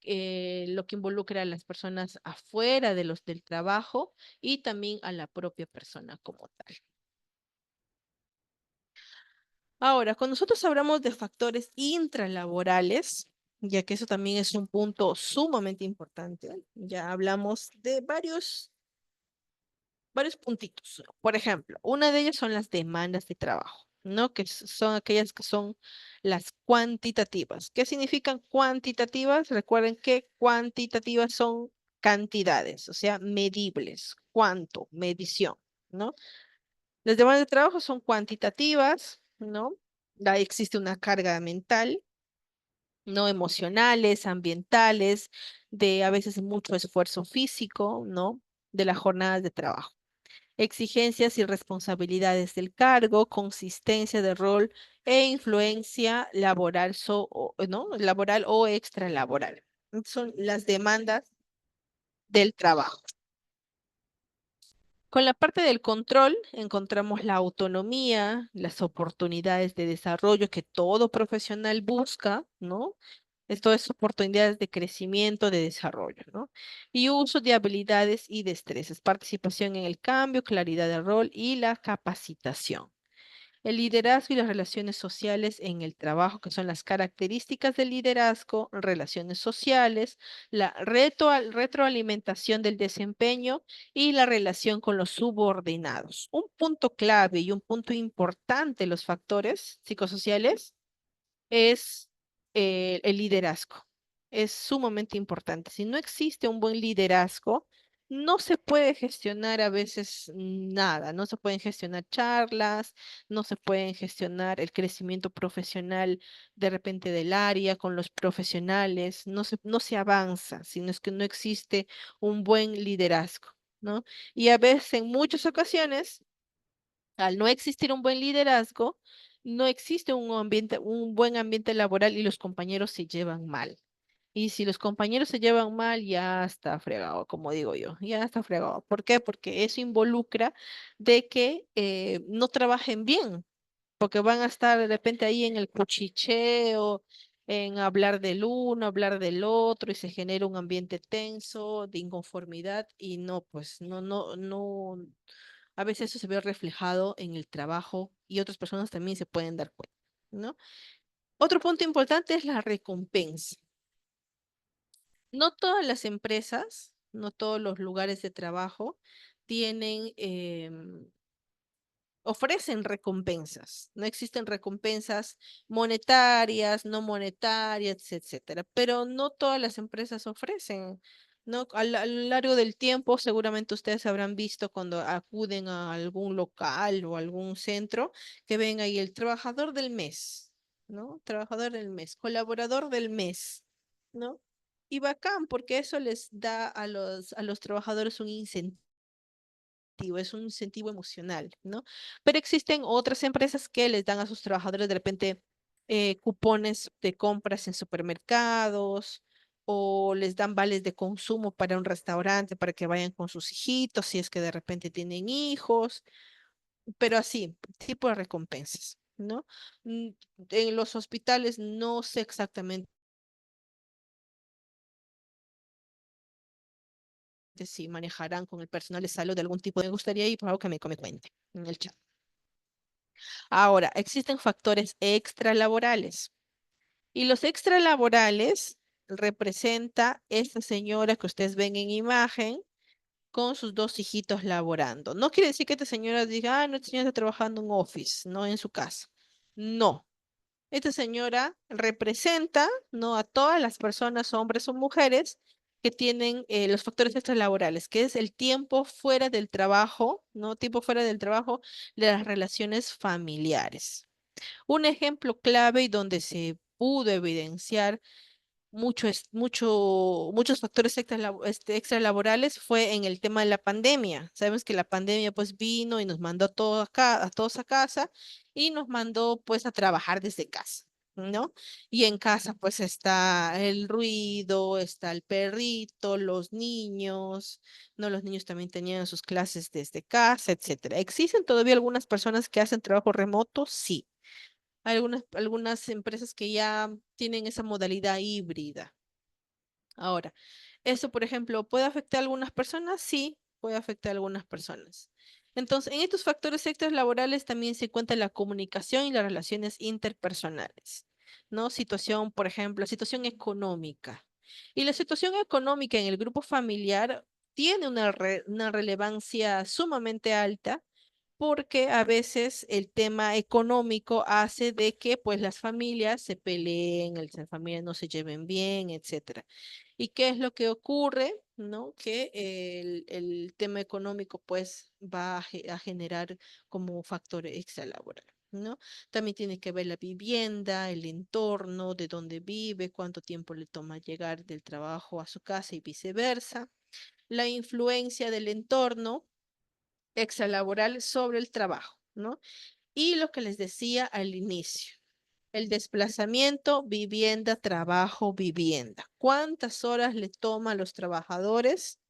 lo que involucra a las personas afuera del trabajo y también a la propia persona como tal. Ahora, cuando nosotros hablamos de factores intralaborales, ya que eso también es un punto sumamente importante, ya hablamos de varios puntitos. Por ejemplo, una de ellas son las demandas de trabajo, ¿no? Que son aquellas que son las cuantitativas. ¿Qué significan cuantitativas? Recuerden que cuantitativas son cantidades, o sea, medibles. ¿Cuánto? Medición, ¿no? Las demandas de trabajo son cuantitativas, ¿no? Existe una carga mental, no emocionales, ambientales, de a veces mucho esfuerzo físico, ¿no? De las jornadas de trabajo. Exigencias y responsabilidades del cargo, consistencia de rol e influencia laboral, ¿no? Laboral o extralaboral. Son las demandas del trabajo. Con la parte del control encontramos la autonomía, las oportunidades de desarrollo que todo profesional busca, ¿no? Esto es oportunidades de crecimiento, de desarrollo, ¿no? Y uso de habilidades y destrezas, participación en el cambio, claridad de rol y la capacitación. El liderazgo y las relaciones sociales en el trabajo, que son las características del liderazgo, relaciones sociales, la retroalimentación del desempeño y la relación con los subordinados. Un punto clave y un punto importante en los factores psicosociales es el liderazgo. Es sumamente importante. Si no existe un buen liderazgo, no se puede gestionar a veces nada, no se pueden gestionar charlas, no se pueden gestionar el crecimiento profesional de repente del área con los profesionales, no se avanza, sino es que no existe un buen liderazgo, ¿no? Y a veces, en muchas ocasiones, al no existir un buen liderazgo, no existe un buen ambiente laboral y los compañeros se llevan mal. Y si los compañeros se llevan mal, ya está fregado, como digo yo, ya está fregado. ¿Por qué? Porque eso involucra de que no trabajen bien, porque van a estar de repente ahí en el cuchicheo, en hablar del uno, hablar del otro, y se genera un ambiente tenso, de inconformidad, y no, pues no, a veces eso se ve reflejado en el trabajo y otras personas también se pueden dar cuenta, ¿no? Otro punto importante es la recompensa. No todas las empresas, no todos los lugares de trabajo tienen ofrecen recompensas. No existen recompensas monetarias, no monetarias, etcétera. Pero no todas las empresas ofrecen, ¿no? A lo largo del tiempo, seguramente ustedes habrán visto cuando acuden a algún local o algún centro, que ven ahí el trabajador del mes, ¿no? Trabajador del mes, colaborador del mes, ¿no? Y bacán, porque eso les da a los trabajadores un incentivo, es un incentivo emocional, ¿no? Pero existen otras empresas que les dan a sus trabajadores de repente cupones de compras en supermercados, o les dan vales de consumo para un restaurante para que vayan con sus hijitos si es que de repente tienen hijos, pero así, tipo de recompensas, ¿no? Mm, En los hospitales no sé exactamente si manejarán con el personal de salud de algún tipo. Me gustaría ir por algo que me cuente en el chat. Ahora, existen factores extralaborales, y los extralaborales representa esta señora que ustedes ven en imagen con sus dos hijitos laborando. No quiere decir que esta señora diga, ah, no, esta señora está trabajando en un office, no en su casa. No. Esta señora representa, ¿no? A todas las personas, hombres o mujeres, que tienen los factores extralaborales, que es el tiempo fuera del trabajo, ¿no? Tiempo fuera del trabajo de las relaciones familiares. Un ejemplo clave y donde se pudo evidenciar muchos factores extralaborales fue en el tema de la pandemia. Sabemos que la pandemia pues vino y nos mandó a todos a casa y nos mandó pues a trabajar desde casa, ¿no? Y en casa pues está el ruido, está el perrito, los niños, ¿no? Los niños también tenían sus clases desde casa, etcétera. ¿Existen todavía algunas personas que hacen trabajo remoto? Sí. Algunas empresas que ya tienen esa modalidad híbrida. Ahora, ¿eso, por ejemplo, puede afectar a algunas personas? Sí, puede afectar a algunas personas. Entonces, en estos factores extras laborales también se cuenta la comunicación y las relaciones interpersonales, ¿no? Situación, por ejemplo, situación económica. Y la situación económica en el grupo familiar tiene una relevancia sumamente alta porque a veces el tema económico hace de que pues las familias se peleen, las familias no se lleven bien, etcétera. ¿Y qué es lo que ocurre? ¿No? Que el tema económico pues va a generar como factor extra laboral, ¿no? También tiene que ver la vivienda, el entorno, de dónde vive, cuánto tiempo le toma llegar del trabajo a su casa y viceversa. La influencia del entorno extralaboral sobre el trabajo, ¿no? Y lo que les decía al inicio, el desplazamiento, vivienda, trabajo, vivienda. ¿Cuántas horas le toma a los trabajadores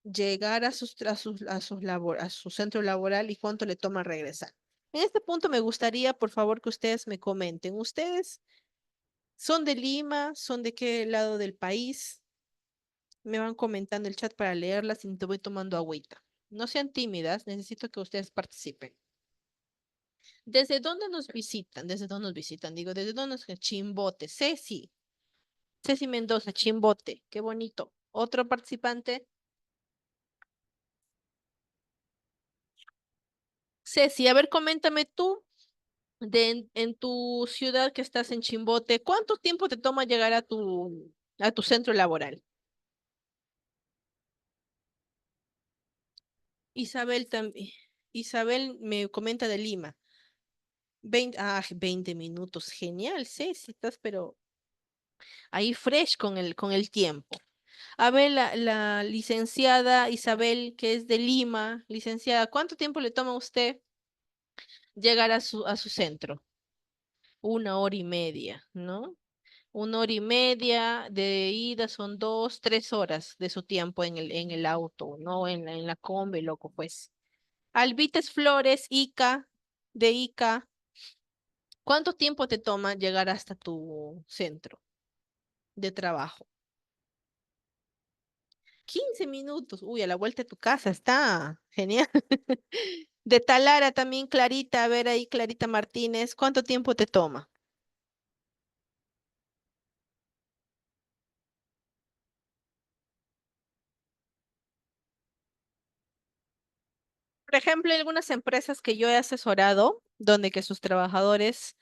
llegar a su centro laboral y cuánto le toma regresar? En este punto me gustaría, por favor, que ustedes me comenten. ¿Ustedes son de Lima? ¿Son de qué lado del país? Me van comentando el chat para leerlas y te voy tomando agüita. No sean tímidas, necesito que ustedes participen. ¿Desde dónde nos visitan? ¿Desde dónde nos visitan? Digo, ¿desde dónde nos... Chimbote, Ceci. Ceci Mendoza, Chimbote. Qué bonito. Otro participante. Ceci, a ver, coméntame tú, en tu ciudad que estás en Chimbote, ¿cuánto tiempo te toma llegar a tu centro laboral? Isabel también. Isabel me comenta de Lima. 20 minutos. Genial, Ceci, estás pero ahí fresh con el tiempo. A ver, la licenciada Isabel, que es de Lima, licenciada, ¿cuánto tiempo le toma a usted llegar a su centro? 1 hora y media, ¿no? 1 hora y media de ida son 2, 3 horas de su tiempo en el auto, ¿no? En la combi, loco, pues. Albites Flores, Ica, de Ica, ¿cuánto tiempo te toma llegar hasta tu centro de trabajo? 15 minutos. Uy, a la vuelta de tu casa, está genial. De Talara también, Clarita, a ver ahí, Clarita Martínez, ¿cuánto tiempo te toma? Por ejemplo, hay algunas empresas que yo he asesorado, donde que sus trabajadores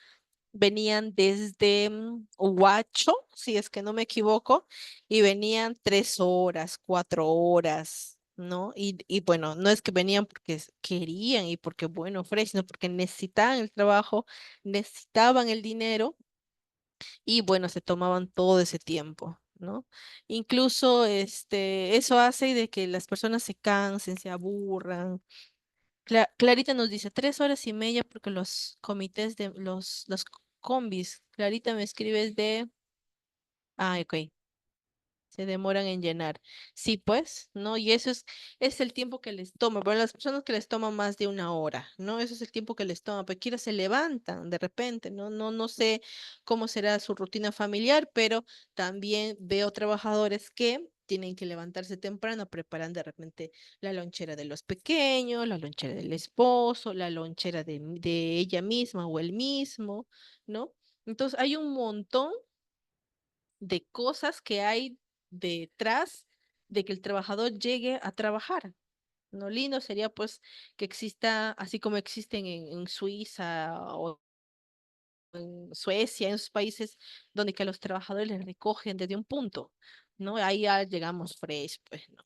venían desde Huacho, si es que no me equivoco, y venían 3 horas, 4 horas, ¿no? Y bueno, no es que venían porque querían y porque, bueno, fresh, sino porque necesitaban el trabajo, necesitaban el dinero y bueno, se tomaban todo ese tiempo, ¿no? Incluso eso hace de que las personas se cansen, se aburran. Clarita nos dice 3 horas y media porque los comités de los combis. Clarita me escribes de, ah, ok, se demoran en llenar. Sí, pues, ¿no? Y eso es el tiempo que les toma. Bueno, las personas que les toma más de 1 hora, ¿no? Eso es el tiempo que les toma. Pero quiera se levantan de repente, ¿no? No sé cómo será su rutina familiar, pero también veo trabajadores que tienen que levantarse temprano, preparan de repente la lonchera de los pequeños, la lonchera del esposo, la lonchera de ella misma o él mismo, ¿no? Entonces hay un montón de cosas que hay detrás de que el trabajador llegue a trabajar. No lindo sería pues que exista, así como existen en Suiza o en Suecia, en esos países donde que a los trabajadores les recogen desde un punto, ¿no? Ahí ya llegamos fresh, pues, ¿no?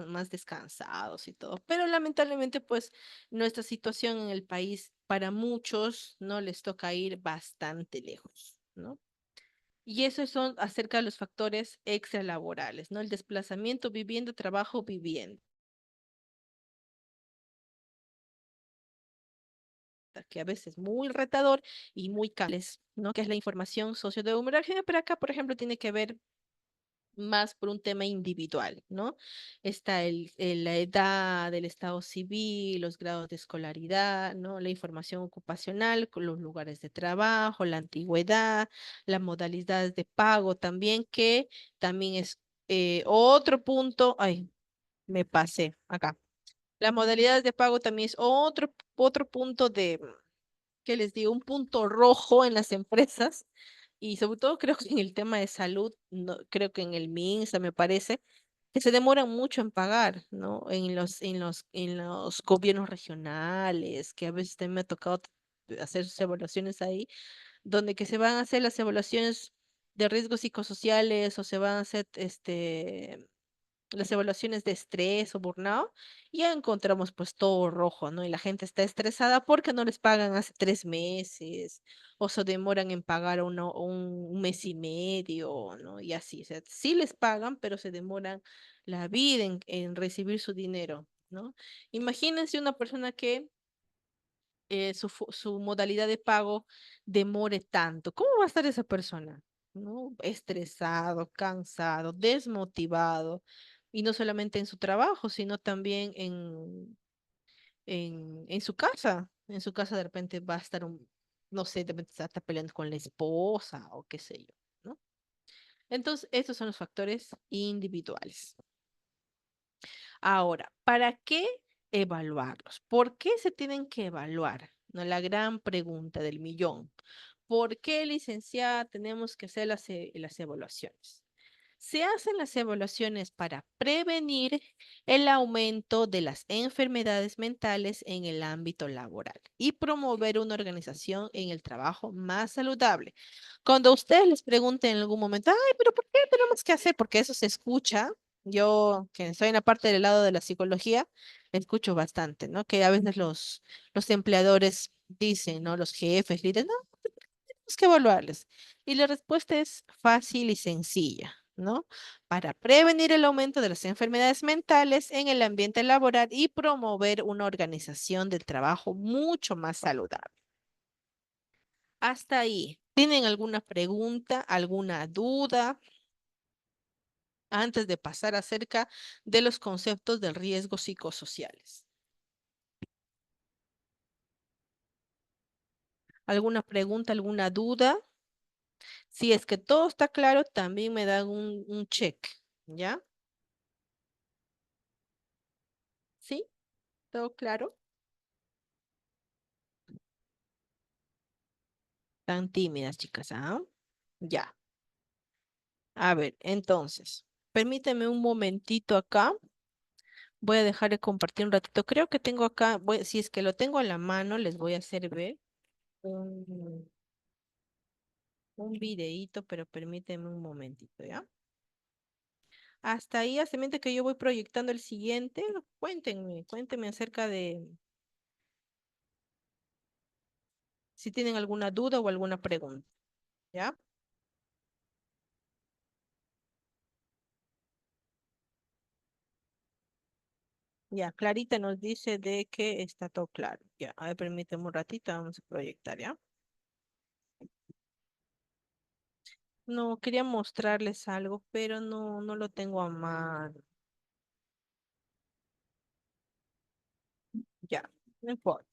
Más descansados y todo. Pero lamentablemente, pues, nuestra situación en el país, para muchos, ¿no? Les toca ir bastante lejos, ¿no? Y eso son acerca de los factores extralaborales, ¿no? El desplazamiento, vivienda, trabajo, vivienda, que a veces es muy retador y muy cales, ¿no? Que es la información sociodemográfica, pero acá, por ejemplo, tiene que ver más por un tema individual, ¿no? Está la edad, el estado civil, los grados de escolaridad, ¿no? La información ocupacional, con los lugares de trabajo, la antigüedad, las modalidades de pago también, que también es otro punto, ay, me pasé acá. Las modalidades de pago también es otro punto ¿qué les digo? Un punto rojo en las empresas y sobre todo creo que en el tema de salud, no, creo que en el MINSA me parece, que se demoran mucho en pagar, ¿no? En los gobiernos regionales, que a veces también me ha tocado hacer sus evaluaciones ahí, donde que se van a hacer las evaluaciones de riesgos psicosociales o se van a hacer las evaluaciones de estrés o burnout, y ya encontramos pues todo rojo, ¿no? Y la gente está estresada porque no les pagan hace 3 meses o se demoran en pagar un mes y medio, ¿no? Y así, o sea, sí les pagan, pero se demoran la vida en recibir su dinero, ¿no? Imagínense una persona que su modalidad de pago demore tanto. ¿Cómo va a estar esa persona? ¿No? Estresado, cansado, desmotivado. Y no solamente en su trabajo, sino también en su casa. En su casa de repente va a estar no sé, de repente está peleando con la esposa o qué sé yo, ¿no? Entonces, estos son los factores individuales. Ahora, ¿para qué evaluarlos? ¿Por qué se tienen que evaluar? ¿No? La gran pregunta del millón. ¿Por qué, licenciada, tenemos que hacer las evaluaciones? Se hacen las evaluaciones para prevenir el aumento de las enfermedades mentales en el ámbito laboral y promover una organización en el trabajo más saludable. Cuando ustedes les pregunten en algún momento, ay, pero ¿por qué tenemos que hacer? Porque eso se escucha. Yo, que estoy en la parte del lado de la psicología, escucho bastante, ¿no? Que a veces los empleadores dicen, ¿no? Los jefes, líderes, no, tenemos que evaluarles. Y la respuesta es fácil y sencilla, ¿no? Para prevenir el aumento de las enfermedades mentales en el ambiente laboral y promover una organización del trabajo mucho más saludable. Hasta ahí. ¿Tienen alguna pregunta, alguna duda antes de pasar acerca de los conceptos de riesgos psicosociales? ¿Alguna pregunta, alguna duda? Si es que todo está claro, también me dan un check, ¿ya? ¿Sí? ¿Todo claro? Tan tímidas, chicas, ¿ah? Ya. A ver, entonces, permíteme un momentito acá. Voy a dejar de compartir un ratito. Creo que tengo acá, si es que lo tengo a la mano, les voy a hacer ver un, un videíto, pero permíteme un momentito, ¿ya? Hasta ahí, hace mente que yo voy proyectando el siguiente. Cuéntenme acerca de si tienen alguna duda o alguna pregunta, ¿ya? Ya, Clarita nos dice de que está todo claro. Ya, a ver, permíteme un ratito, vamos a proyectar, ¿ya? No, quería mostrarles algo, pero no lo tengo a mano. Ya, no importa.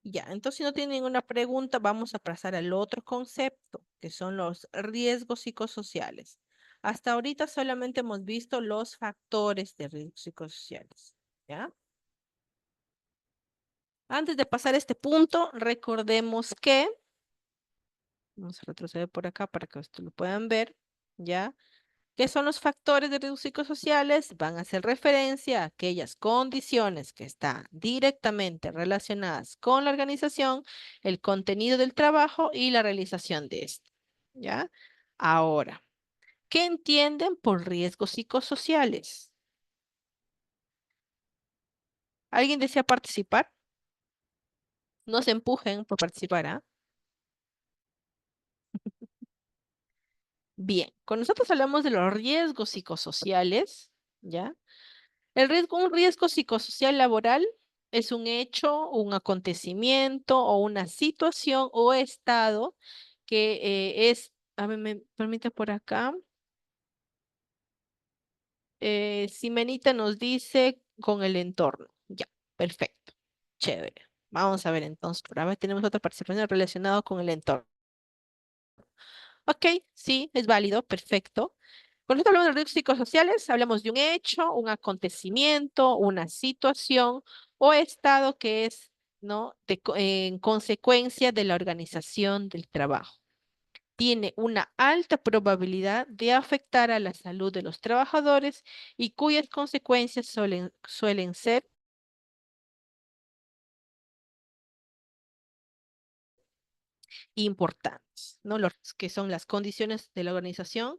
Ya, entonces si no tienen ninguna pregunta, vamos a pasar al otro concepto, que son los riesgos psicosociales. Hasta ahorita solamente hemos visto los factores de riesgos psicosociales, ¿ya? Antes de pasar a este punto, recordemos vamos a retroceder por acá para que ustedes lo puedan ver, ¿ya? ¿Qué son los factores de riesgo psicosociales? Van a hacer referencia a aquellas condiciones que están directamente relacionadas con la organización, el contenido del trabajo y la realización de esto. ¿Ya? Ahora, ¿qué entienden por riesgos psicosociales? ¿Alguien desea participar? No se empujen por participar, ¿ah? Bien, cuando nosotros hablamos de los riesgos psicosociales, ¿ya? Un riesgo psicosocial laboral es un hecho, un acontecimiento o una situación o estado que a ver, me permite por acá. Simenita nos dice con el entorno. Ya, perfecto. Chévere. Vamos a ver entonces, por ahora tenemos otra participación relacionada con el entorno. Ok, sí, es válido, perfecto. Cuando hablamos de riesgos psicosociales, hablamos de un hecho, un acontecimiento, una situación o estado que es, ¿no? En consecuencia de la organización del trabajo. Tiene una alta probabilidad de afectar a la salud de los trabajadores y cuyas consecuencias suelen ser importantes, ¿no? Los que son las condiciones de la organización,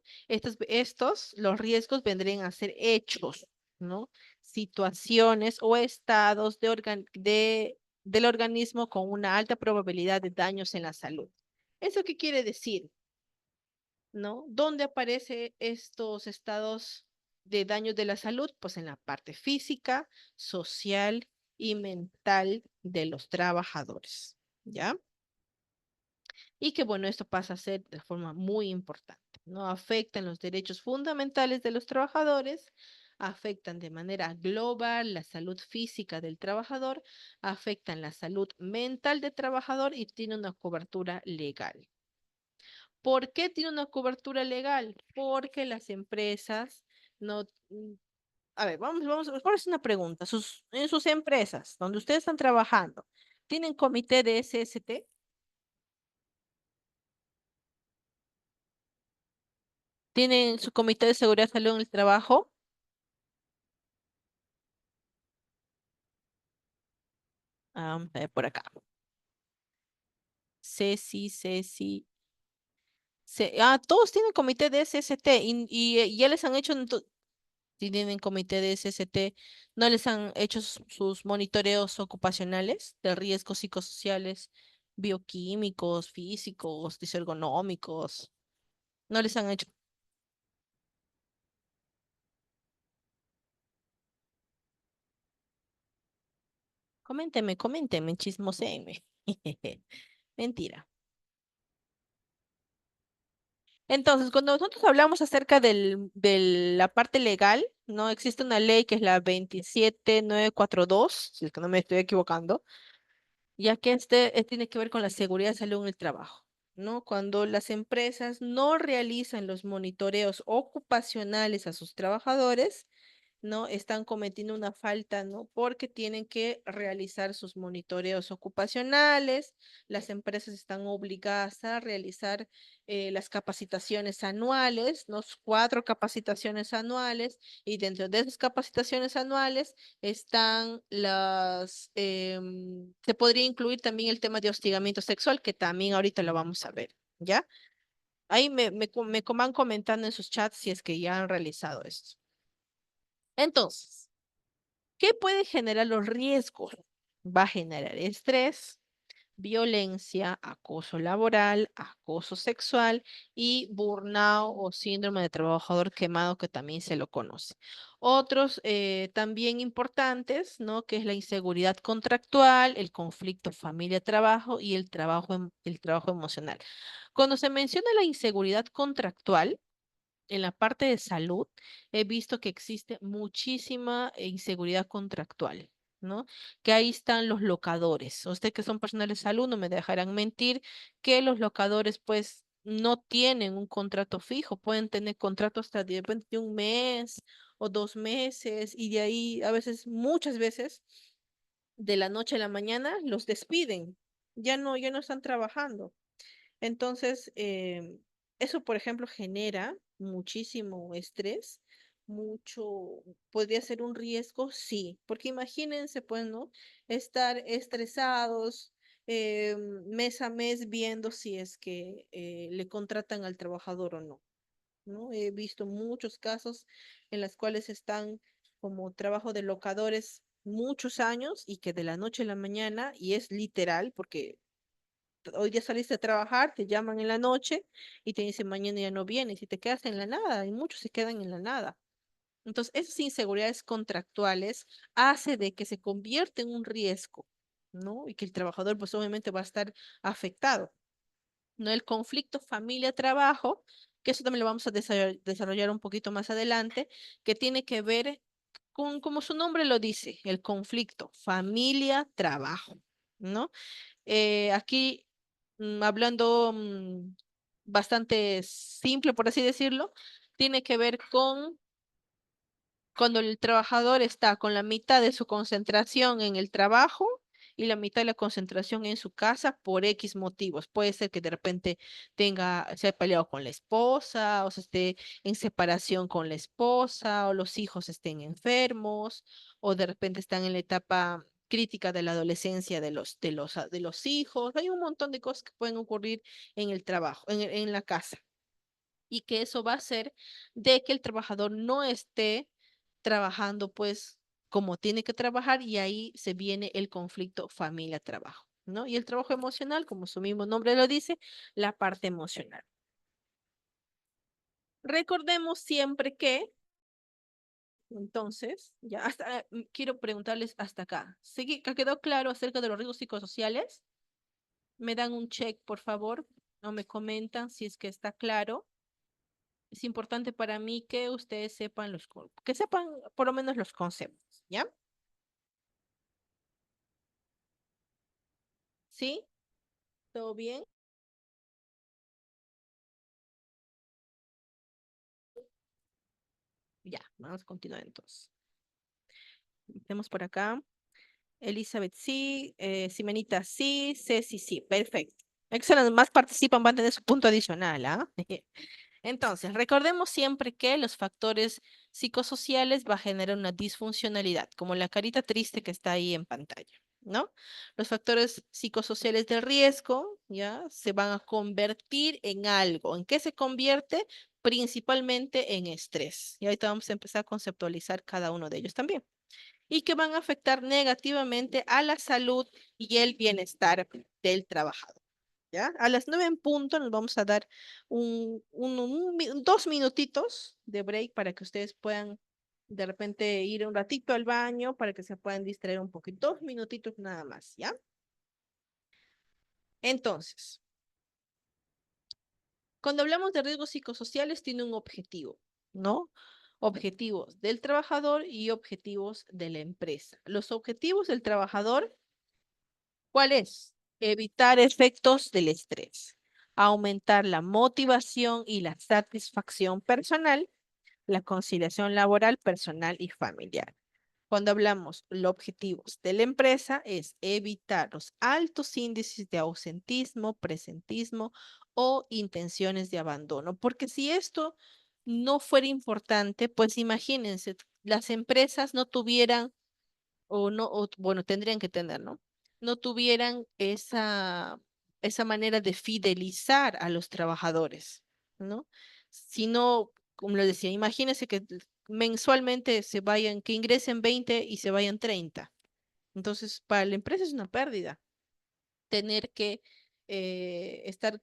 los riesgos vendrían a ser hechos, ¿no? Situaciones o estados del organismo con una alta probabilidad de daños en la salud. ¿Eso qué quiere decir? ¿No? ¿Dónde aparecen estos estados de daños de la salud? Pues en la parte física, social y mental de los trabajadores, ¿ya? Y que bueno, esto pasa a ser de forma muy importante, ¿no? Afectan los derechos fundamentales de los trabajadores, afectan de manera global la salud física del trabajador, afectan la salud mental del trabajador y tiene una cobertura legal. ¿Por qué tiene una cobertura legal? Porque las empresas no... A ver, por hacer una pregunta. En sus empresas, donde ustedes están trabajando, ¿tienen comité de SST? ¿Tienen su comité de seguridad y salud en el trabajo? A ver, por acá. Ceci, Ceci. Todos tienen comité de SST y ya les han hecho, si tienen comité de SST, ¿no les han hecho sus monitoreos ocupacionales de riesgos psicosociales, bioquímicos, físicos, disergonómicos? ¿No les han hecho? Coménteme, chismoséenme. Mentira. Entonces, cuando nosotros hablamos acerca de la parte legal, ¿no? Existe una ley que es la 27942, si es que no me estoy equivocando, ya que tiene que ver con la seguridad y salud en el trabajo, ¿no? Cuando las empresas no realizan los monitoreos ocupacionales a sus trabajadores, ¿no? Están cometiendo una falta, ¿no? Porque tienen que realizar sus monitoreos ocupacionales, las empresas están obligadas a realizar las capacitaciones anuales, ¿no? 4 capacitaciones anuales, y dentro de esas capacitaciones anuales están se podría incluir también el tema de hostigamiento sexual, que también ahorita lo vamos a ver, ¿ya? Ahí me van comentando en sus chats si es que ya han realizado esto. Entonces, ¿qué puede generar los riesgos? Va a generar estrés, violencia, acoso laboral, acoso sexual y burnout o síndrome de trabajador quemado, que también se lo conoce. Otros también importantes, ¿no? Que es la inseguridad contractual, el conflicto familia-trabajo y el trabajo emocional. Cuando se menciona la inseguridad contractual, en la parte de salud, he visto que existe muchísima inseguridad contractual, ¿no? Que ahí están los locadores. Ustedes que son personal de salud no me dejarán mentir que los locadores, pues, no tienen un contrato fijo, pueden tener contratos hasta de repente de un mes o 2 meses, y de ahí, muchas veces, de la noche a la mañana, los despiden. Ya no están trabajando. Entonces, eso, por ejemplo, genera, muchísimo estrés, podría ser un riesgo, sí, porque imagínense, pues, ¿no? Estar estresados mes a mes viendo si es que le contratan al trabajador o no, ¿no? He visto muchos casos en los cuales están como trabajo de locadores muchos años y que de la noche a la mañana, y es literal, porque hoy día saliste a trabajar, te llaman en la noche y te dicen mañana ya no vienes y te quedas en la nada, y muchos se quedan en la nada. Entonces, esas inseguridades contractuales hace de que se convierta en un riesgo, ¿no? Y que el trabajador, pues obviamente va a estar afectado, ¿no? El conflicto familia-trabajo, que eso también lo vamos a desarrollar un poquito más adelante, que tiene que ver con, como su nombre lo dice, el conflicto familia-trabajo, ¿no? Aquí, hablando bastante simple, por así decirlo, tiene que ver con cuando el trabajador está con la mitad de su concentración en el trabajo y la mitad de la concentración en su casa por X motivos. Puede ser que de repente se haya peleado con la esposa, o se esté en separación con la esposa, o los hijos estén enfermos, o de repente están en la etapa crítica de la adolescencia de los hijos. Hay un montón de cosas que pueden ocurrir en el trabajo, en la casa, y que eso va a hacer de que el trabajador no esté trabajando pues como tiene que trabajar, y ahí se viene el conflicto familia-trabajo, ¿no? Y el trabajo emocional, como su mismo nombre lo dice, la parte emocional. Recordemos siempre que, entonces, ya hasta quiero preguntarles hasta acá. ¿Quedó claro acerca de los riesgos psicosociales? ¿Me dan un check, por favor? ¿O me comentan si es que está claro? Es importante para mí que ustedes sepan que sepan por lo menos los conceptos, ¿ya? ¿Sí? ¿Todo bien? Ya, vamos a continuar entonces. Tenemos por acá Elizabeth sí, Simenita sí, Ceci sí, perfecto. Excelente, más participan, van a tener su punto adicional, ¿ah? Entonces, recordemos siempre que los factores psicosociales va a generar una disfuncionalidad, como la carita triste que está ahí en pantalla, ¿no? Los factores psicosociales de riesgo, ¿ya? Se van a convertir en algo. ¿En qué se convierte? Principalmente en estrés. Y ahorita vamos a empezar a conceptualizar cada uno de ellos también. Y que van a afectar negativamente a la salud y el bienestar del trabajador. ¿Ya? A las 9 en punto nos vamos a dar 2 minutitos de break para que ustedes puedan de repente ir un ratito al baño para que se puedan distraer un poquito. 2 minutitos nada más, ¿ya? Entonces, cuando hablamos de riesgos psicosociales, tiene un objetivo, ¿no? Objetivos del trabajador y objetivos de la empresa. Los objetivos del trabajador, ¿cuál es? Evitar efectos del estrés, aumentar la motivación y la satisfacción personal, la conciliación laboral, personal y familiar. Cuando hablamos los objetivos de la empresa es evitar los altos índices de ausentismo, presentismo o intenciones de abandono, porque si esto no fuera importante, pues imagínense, las empresas no tuvieran o no, o, bueno, tendrían que tener, ¿no? No tuvieran esa manera de fidelizar a los trabajadores, ¿no? Sino, como les decía, imagínense que mensualmente que ingresen 20 y se vayan 30. Entonces, para la empresa es una pérdida tener que estar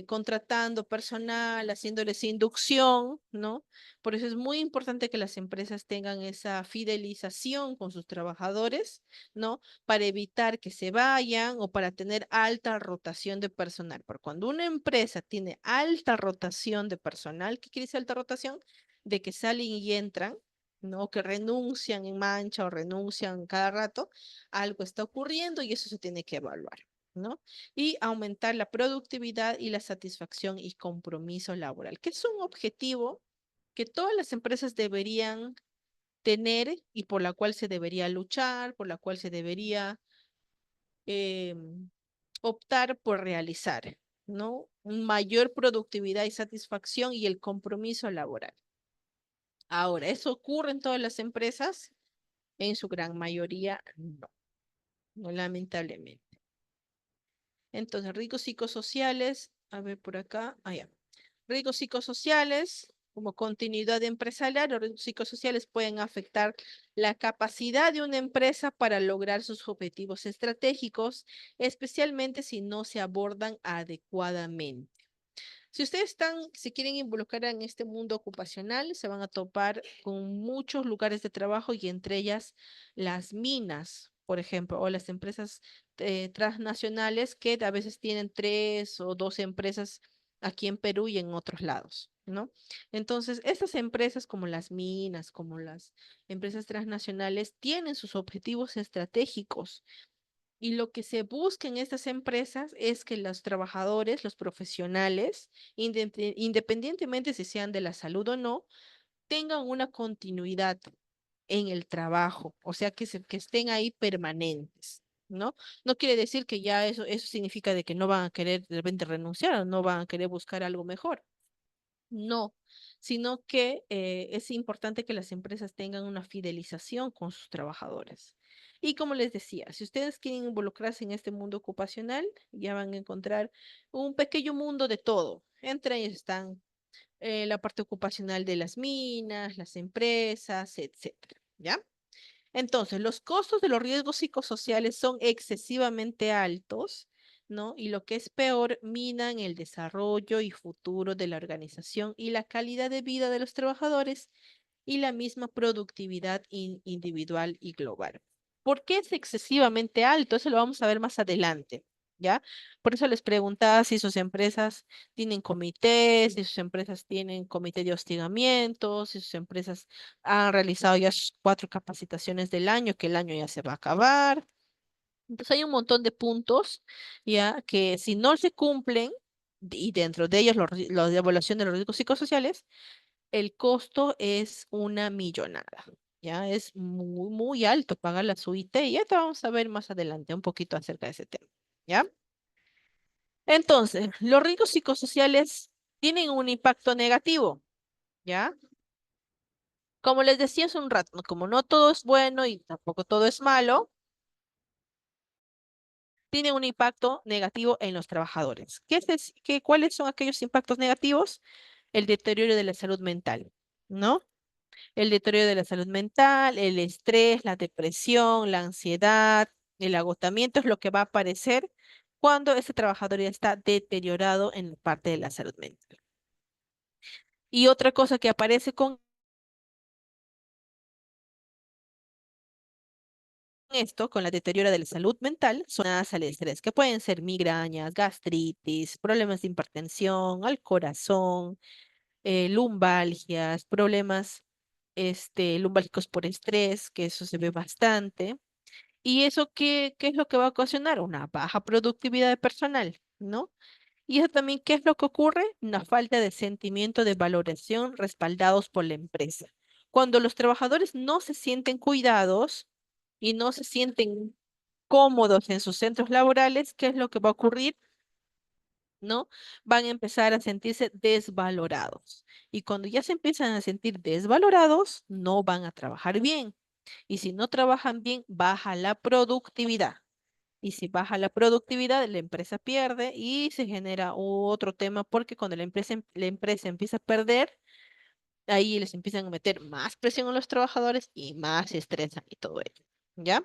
contratando personal, haciéndoles inducción, ¿no? Por eso es muy importante que las empresas tengan esa fidelización con sus trabajadores, ¿no? Para evitar que se vayan o para tener alta rotación de personal. Porque cuando una empresa tiene alta rotación de personal, ¿qué quiere decir alta rotación? De que salen y entran, ¿no? Que renuncian en mancha o renuncian cada rato, algo está ocurriendo y eso se tiene que evaluar, ¿no? Y aumentar la productividad y la satisfacción y compromiso laboral, que es un objetivo que todas las empresas deberían tener y por la cual se debería luchar, por la cual se debería optar por realizar. ¿no? Mayor productividad y satisfacción y el compromiso laboral. Ahora, ¿eso ocurre en todas las empresas? En su gran mayoría, no, no lamentablemente. Entonces, riesgos psicosociales, a ver por acá, allá. Riesgos psicosociales, como continuidad empresarial, los riesgos psicosociales pueden afectar la capacidad de una empresa para lograr sus objetivos estratégicos, especialmente si no se abordan adecuadamente. Si ustedes se quieren involucrar en este mundo ocupacional, se van a topar con muchos lugares de trabajo y entre ellas las minas, por ejemplo, o las empresas transnacionales que a veces tienen 3 o 2 empresas aquí en Perú y en otros lados, ¿no? Entonces, estas empresas como las minas, como las empresas transnacionales, tienen sus objetivos estratégicos y lo que se busca en estas empresas es que los trabajadores, los profesionales, independientemente si sean de la salud o no, tengan una continuidad en el trabajo, o sea, que estén ahí permanentes, ¿no? No quiere decir que ya eso significa de que no van a querer de repente renunciar o no van a querer buscar algo mejor. No, sino que es importante que las empresas tengan una fidelización con sus trabajadores. Y como les decía, si ustedes quieren involucrarse en este mundo ocupacional, ya van a encontrar un pequeño mundo de todo. Entre ellos están la parte ocupacional de las minas, las empresas, etcétera, ¿ya? Entonces, los costos de los riesgos psicosociales son excesivamente altos, ¿no? Y lo que es peor, minan el desarrollo y futuro de la organización y la calidad de vida de los trabajadores y la misma productividad individual y global. ¿Por qué es excesivamente alto? Eso lo vamos a ver más adelante, ¿ya? Por eso les preguntaba si sus empresas tienen comités, si sus empresas tienen comité de hostigamiento, si sus empresas han realizado ya sus 4 capacitaciones del año, que el año ya se va a acabar. Entonces hay un montón de puntos, ya, que si no se cumplen, y dentro de ellos la evaluación de los riesgos psicosociales, el costo es una millonada. Ya es muy, muy alto pagar la SUIT y ya te vamos a ver más adelante un poquito acerca de ese tema. ¿Ya? Entonces, los riesgos psicosociales tienen un impacto negativo. ¿Ya? Como les decía hace un rato, ¿no? Como no todo es bueno y tampoco todo es malo, tiene un impacto negativo en los trabajadores. ¿Cuáles son aquellos impactos negativos? El deterioro de la salud mental, ¿no? El deterioro de la salud mental, el estrés, la depresión, la ansiedad, el agotamiento es lo que va a aparecer cuando ese trabajador ya está deteriorado en la parte de la salud mental. Y otra cosa que aparece con esto, con la deterioro de la salud mental, son al estrés, que pueden ser migrañas, gastritis, problemas de hipertensión, al corazón, lumbalgias, problemas lumbálgicos por estrés, que eso se ve bastante. ¿Y eso qué es lo que va a ocasionar? Una baja productividad de personal, ¿no? Y eso también, ¿qué es lo que ocurre? Una falta de sentimiento de valoración respaldados por la empresa. Cuando los trabajadores no se sienten cuidados y no se sienten cómodos en sus centros laborales, ¿qué es lo que va a ocurrir? ¿No? Van a empezar a sentirse desvalorados. Y cuando ya se empiezan a sentir desvalorados, no van a trabajar bien. Y si no trabajan bien, baja la productividad. Y si baja la productividad, la empresa pierde y se genera otro tema porque cuando la empresa empieza a perder, ahí les empiezan a meter más presión a los trabajadores y más se estresan y todo ello. ¿Ya?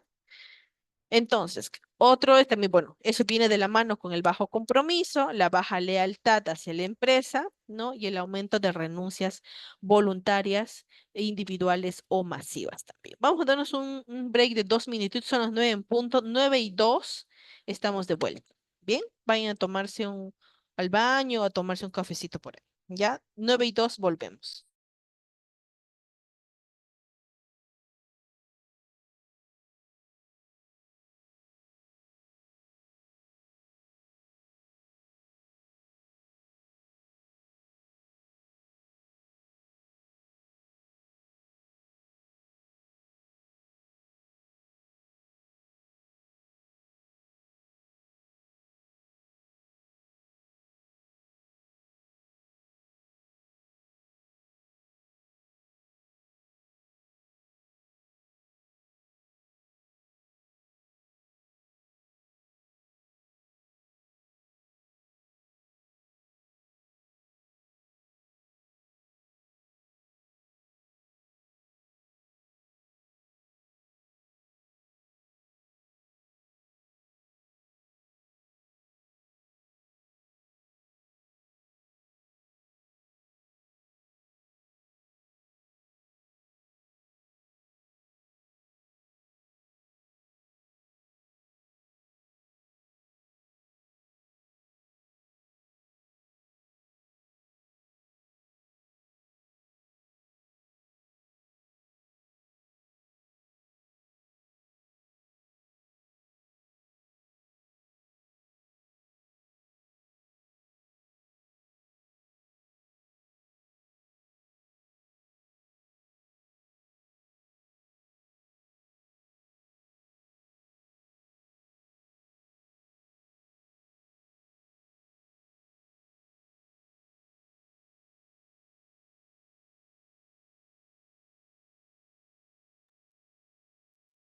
Entonces, otro es también, bueno, eso viene de la mano con el bajo compromiso, la baja lealtad hacia la empresa, ¿no? Y el aumento de renuncias voluntarias, individuales o masivas también. Vamos a darnos un break de 2 minutitos, son las 9 en punto, 9:02, estamos de vuelta. Bien, vayan a tomarse al baño, a tomarse un cafecito por ahí. ¿Ya? 9:02, volvemos.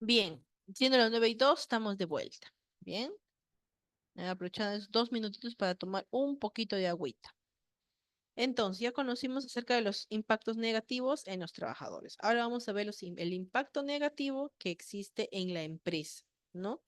Bien, siendo las 9:02, estamos de vuelta. Bien, aprovechando esos 2 minutitos para tomar un poquito de agüita. Entonces, ya conocimos acerca de los impactos negativos en los trabajadores. Ahora vamos a ver el impacto negativo que existe en la empresa, ¿no?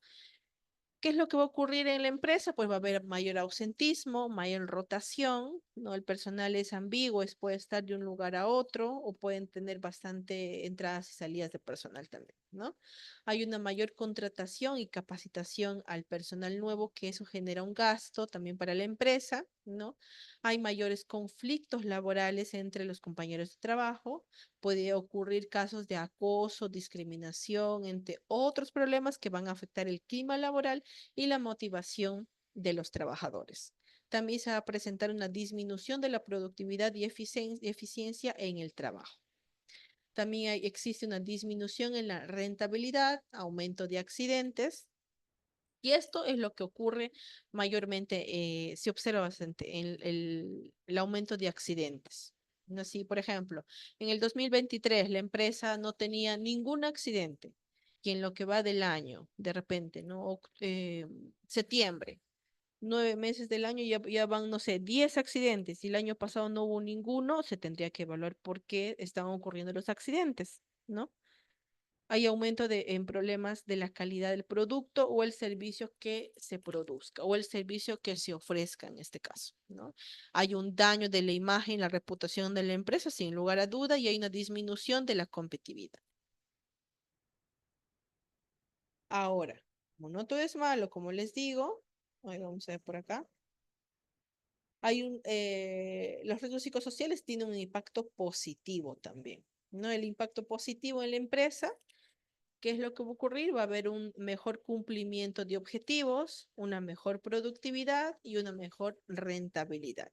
¿Qué es lo que va a ocurrir en la empresa? Pues va a haber mayor ausentismo, mayor rotación, ¿no? El personal es ambiguo, puede estar de un lugar a otro o pueden tener bastante entradas y salidas de personal también, ¿no? Hay una mayor contratación y capacitación al personal nuevo, que eso genera un gasto también para la empresa, ¿no? Hay mayores conflictos laborales entre los compañeros de trabajo, puede ocurrir casos de acoso, discriminación, entre otros problemas que van a afectar el clima laboral y la motivación de los trabajadores. También se va a presentar una disminución de la productividad y eficiencia en el trabajo. También existe una disminución en la rentabilidad, aumento de accidentes, y esto es lo que ocurre mayormente, se observa bastante en el aumento de accidentes. Así, por ejemplo, en el 2023 la empresa no tenía ningún accidente y en lo que va del año, de repente, ¿no? Septiembre, 9 meses del año ya van, no sé, 10 accidentes y el año pasado no hubo ninguno, se tendría que evaluar por qué están ocurriendo los accidentes, ¿no? Hay aumento en problemas de la calidad del producto o el servicio que se produzca o el servicio que se ofrezca en este caso, ¿no? Hay un daño de la imagen, la reputación de la empresa, sin lugar a duda, y hay una disminución de la competitividad. Ahora, como no todo es malo, como les digo, ahí vamos a ver por acá, los riesgos psicosociales tienen un impacto positivo también, ¿no? El impacto positivo en la empresa. ¿Qué es lo que va a ocurrir? Va a haber un mejor cumplimiento de objetivos, una mejor productividad y una mejor rentabilidad.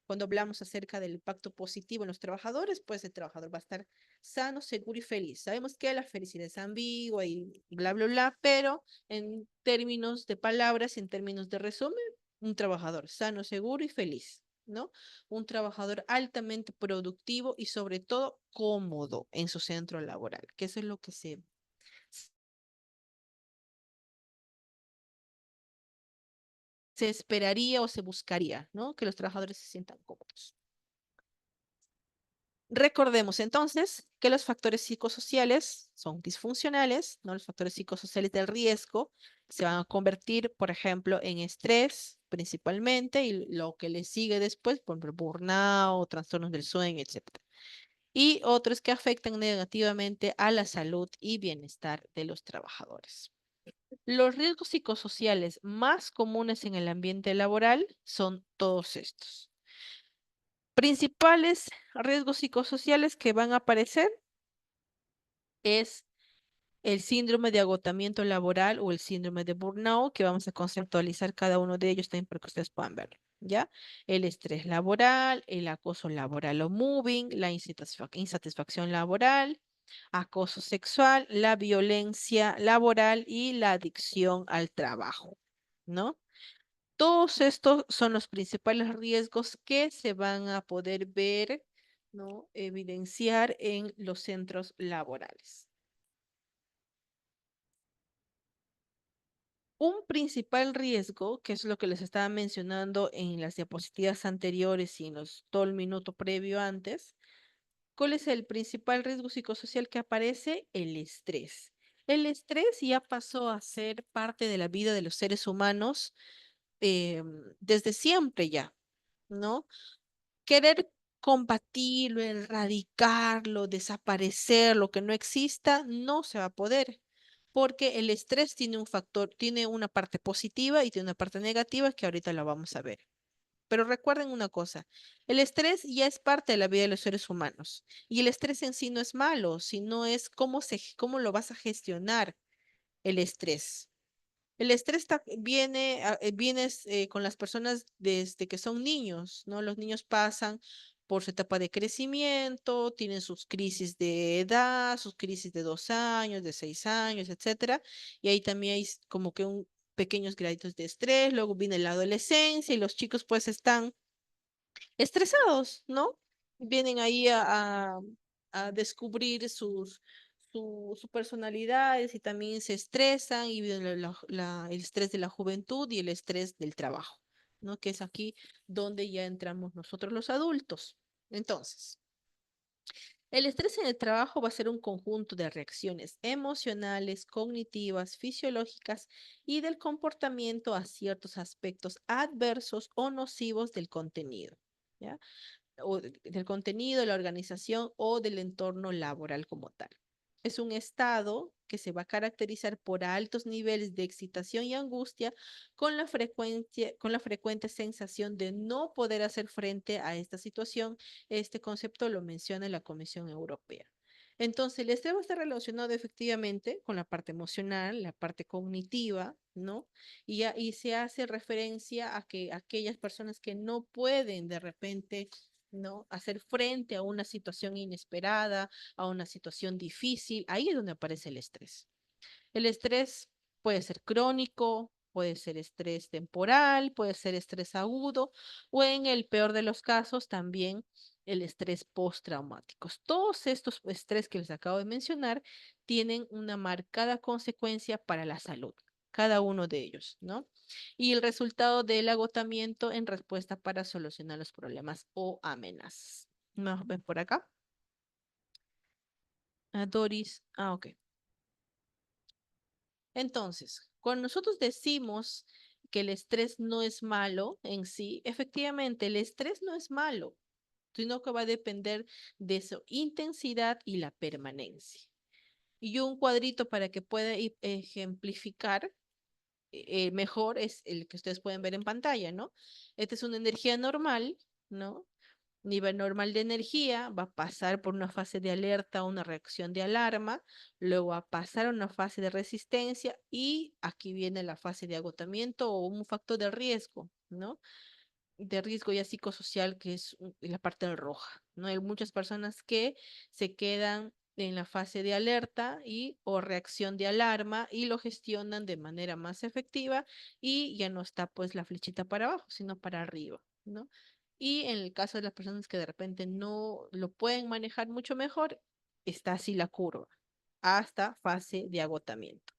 Cuando hablamos acerca del impacto positivo en los trabajadores, pues el trabajador va a estar sano, seguro y feliz. Sabemos que la felicidad es ambigua y bla, bla, bla, pero en términos de palabras, en términos de resumen, un trabajador sano, seguro y feliz, ¿no? Un trabajador altamente productivo y sobre todo cómodo en su centro laboral, que eso es lo que se esperaría o se buscaría, ¿no? Que los trabajadores se sientan cómodos. Recordemos entonces que los factores psicosociales son disfuncionales, ¿no? Los factores psicosociales del riesgo se van a convertir, por ejemplo, en estrés principalmente y lo que le sigue después, por ejemplo, burnout, trastornos del sueño, etcétera. Y otros que afectan negativamente a la salud y bienestar de los trabajadores. Los riesgos psicosociales más comunes en el ambiente laboral son todos estos. Principales riesgos psicosociales que van a aparecer es el síndrome de agotamiento laboral o el síndrome de burnout, que vamos a conceptualizar cada uno de ellos también para que ustedes puedan verlo, ¿ya? El estrés laboral, el acoso laboral o moving, la insatisfacción laboral, acoso sexual, la violencia laboral y la adicción al trabajo, ¿no? Todos estos son los principales riesgos que se van a poder ver, ¿no? Evidenciar en los centros laborales. Un principal riesgo, que es lo que les estaba mencionando en las diapositivas anteriores y en todo el minuto previo antes, ¿cuál es el principal riesgo psicosocial que aparece? El estrés. El estrés ya pasó a ser parte de la vida de los seres humanos desde siempre ya, ¿no? Querer combatirlo, erradicarlo, desaparecerlo, que no exista, no se va a poder, porque el estrés tiene un factor, tiene una parte positiva y tiene una parte negativa que ahorita la vamos a ver. Pero recuerden una cosa, el estrés ya es parte de la vida de los seres humanos y el estrés en sí no es malo, sino es cómo lo vas a gestionar el estrés. El estrés viene con las personas desde que son niños, ¿no? Los niños pasan por su etapa de crecimiento, tienen sus crisis de edad, sus crisis de 2 años, de 6 años, etcétera. Y ahí también hay como que pequeños graditos de estrés. Luego viene la adolescencia y los chicos pues están estresados, ¿no? Vienen ahí a descubrir su personalidad y también se estresan y viven el estrés de la juventud y el estrés del trabajo, ¿no? Que es aquí donde ya entramos nosotros los adultos. Entonces, el estrés en el trabajo va a ser un conjunto de reacciones emocionales, cognitivas, fisiológicas y del comportamiento a ciertos aspectos adversos o nocivos del contenido, ¿ya? O del contenido, de la organización o del entorno laboral como tal. Es un estado que se va a caracterizar por altos niveles de excitación y angustia con la frecuente sensación de no poder hacer frente a esta situación. Este concepto lo menciona la Comisión Europea. Entonces, el estrés va a estar relacionado efectivamente con la parte emocional, la parte cognitiva, ¿no? Y se hace referencia a que aquellas personas que no pueden de repente, ¿no? Hacer frente a una situación inesperada, a una situación difícil, ahí es donde aparece el estrés. El estrés puede ser crónico, puede ser estrés temporal, puede ser estrés agudo o en el peor de los casos también el estrés postraumático. Todos estos estrés que les acabo de mencionar tienen una marcada consecuencia para la salud, cada uno de ellos, ¿no? Y el resultado del agotamiento en respuesta para solucionar los problemas o amenazas. ¿Me ven por acá? Doris, ok. Entonces, cuando nosotros decimos que el estrés no es malo en sí, efectivamente, el estrés no es malo, sino que va a depender de su intensidad y la permanencia. Y un cuadrito para que pueda ejemplificar mejor es el que ustedes pueden ver en pantalla, ¿no? Esta es una energía normal, ¿no? Nivel normal de energía, va a pasar por una fase de alerta, una reacción de alarma, luego va a pasar a una fase de resistencia y aquí viene la fase de agotamiento o un factor de riesgo, ¿no? De riesgo ya psicosocial, que es la parte roja, ¿no? Hay muchas personas que se quedan en la fase de alerta y o reacción de alarma y lo gestionan de manera más efectiva y ya no está pues la flechita para abajo, sino para arriba, ¿no? Y en el caso de las personas que de repente no lo pueden manejar mucho mejor, está así la curva, hasta fase de agotamiento.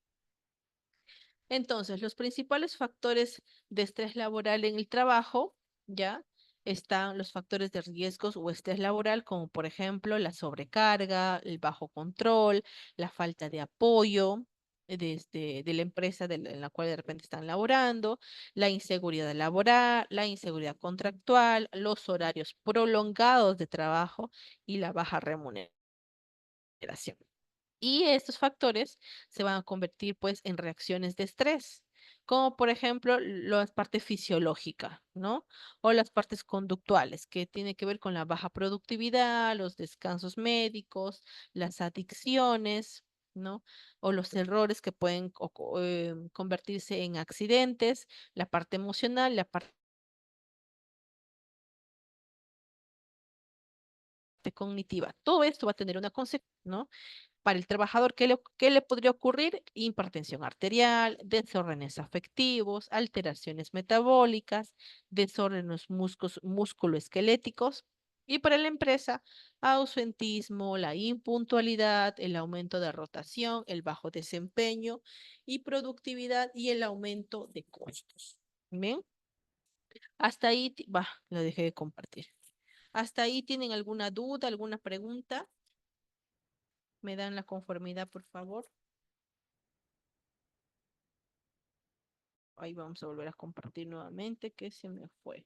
Entonces, los principales factores de estrés laboral en el trabajo, ¿ya? Están los factores de riesgos o estrés laboral, como por ejemplo la sobrecarga, el bajo control, la falta de apoyo de la empresa en la cual de repente están laborando, la inseguridad laboral, la inseguridad contractual, los horarios prolongados de trabajo y la baja remuneración. Y estos factores se van a convertir pues en reacciones de estrés, como por ejemplo la parte fisiológica, ¿no? O las partes conductuales, que tiene que ver con la baja productividad, los descansos médicos, las adicciones, ¿no? O los errores que pueden convertirse en accidentes, la parte emocional, la parte cognitiva. Todo esto va a tener una consecuencia, ¿no? Para el trabajador, qué le podría ocurrir? Hipertensión arterial, desórdenes afectivos, alteraciones metabólicas, desórdenes musculoesqueléticos. Y para la empresa, ausentismo, la impuntualidad, el aumento de rotación, el bajo desempeño y productividad y el aumento de costos. Bien, hasta ahí, lo dejé de compartir. ¿Hasta ahí tienen alguna duda, alguna pregunta? ¿Me dan la conformidad, por favor? Ahí vamos a volver a compartir nuevamente que se me fue.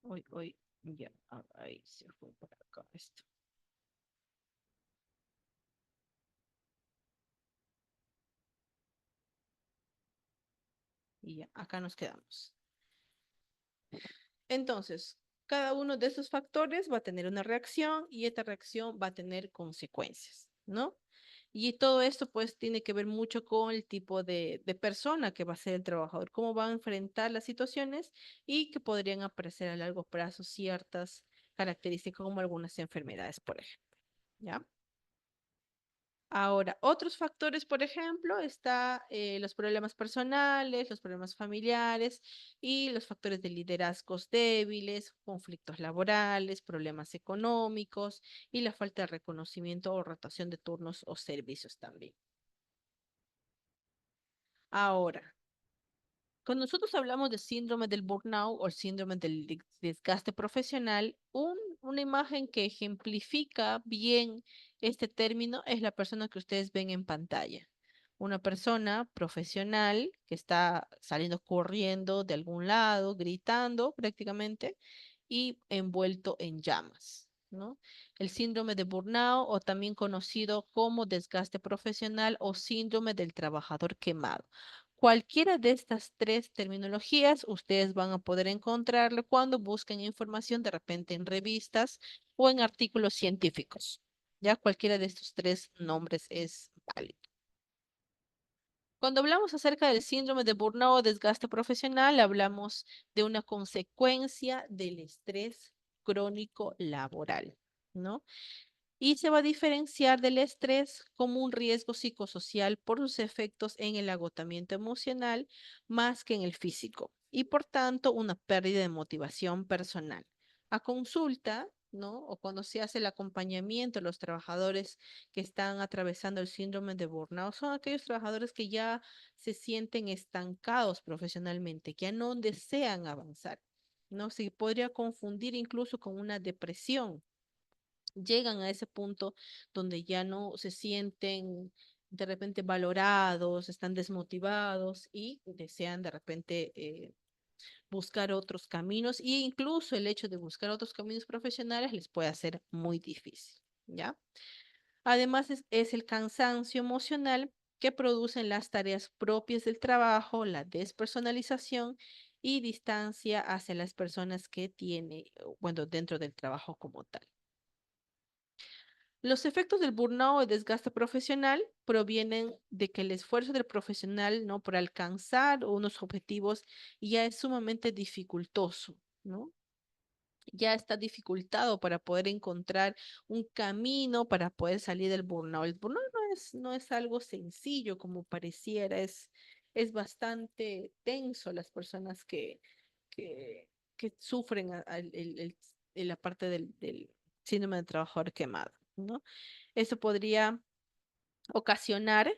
Hoy, ya, ahí se fue para acá esto. Y ya, acá nos quedamos. Entonces, cada uno de esos factores va a tener una reacción y esta reacción va a tener consecuencias, ¿no? Y todo esto pues tiene que ver mucho con el tipo de persona que va a ser el trabajador, cómo va a enfrentar las situaciones y que podrían aparecer a largo plazo ciertas características como algunas enfermedades, por ejemplo, ¿ya? Ahora, otros factores, por ejemplo, está los problemas personales, los problemas familiares y los factores de liderazgos débiles, conflictos laborales, problemas económicos y la falta de reconocimiento o rotación de turnos o servicios también. Ahora, cuando nosotros hablamos de síndrome del burnout o el síndrome del desgaste profesional, una imagen que ejemplifica bien este término es la persona que ustedes ven en pantalla. Una persona profesional que está saliendo corriendo de algún lado, gritando prácticamente y envuelto en llamas, ¿no? El síndrome de burnout o también conocido como desgaste profesional o síndrome del trabajador quemado. Cualquiera de estas tres terminologías ustedes van a poder encontrarlo cuando busquen información de repente en revistas o en artículos científicos. Ya cualquiera de estos tres nombres es válido. Cuando hablamos acerca del síndrome de burnout o desgaste profesional, hablamos de una consecuencia del estrés crónico laboral, ¿no? Y se va a diferenciar del estrés como un riesgo psicosocial por sus efectos en el agotamiento emocional más que en el físico y por tanto una pérdida de motivación personal. A consulta, ¿no? O cuando se hace el acompañamiento a los trabajadores que están atravesando el síndrome de burnout, son aquellos trabajadores que ya se sienten estancados profesionalmente, que ya no desean avanzar, ¿no? Se podría confundir incluso con una depresión. Llegan a ese punto donde ya no se sienten de repente valorados, están desmotivados y desean de repente buscar otros caminos, e incluso el hecho de buscar otros caminos profesionales les puede hacer muy difícil, ¿ya? Además es el cansancio emocional que producen las tareas propias del trabajo, la despersonalización y distancia hacia las personas que tiene, bueno, dentro del trabajo como tal. Los efectos del burnout o desgaste profesional provienen de que el esfuerzo del profesional, ¿no? Por alcanzar unos objetivos ya es sumamente dificultoso, ¿no? Ya está dificultado para poder encontrar un camino para poder salir del burnout. El burnout no es algo sencillo como pareciera, es bastante tenso las personas que, que sufren la parte del síndrome del trabajador quemado, ¿no? Eso podría ocasionar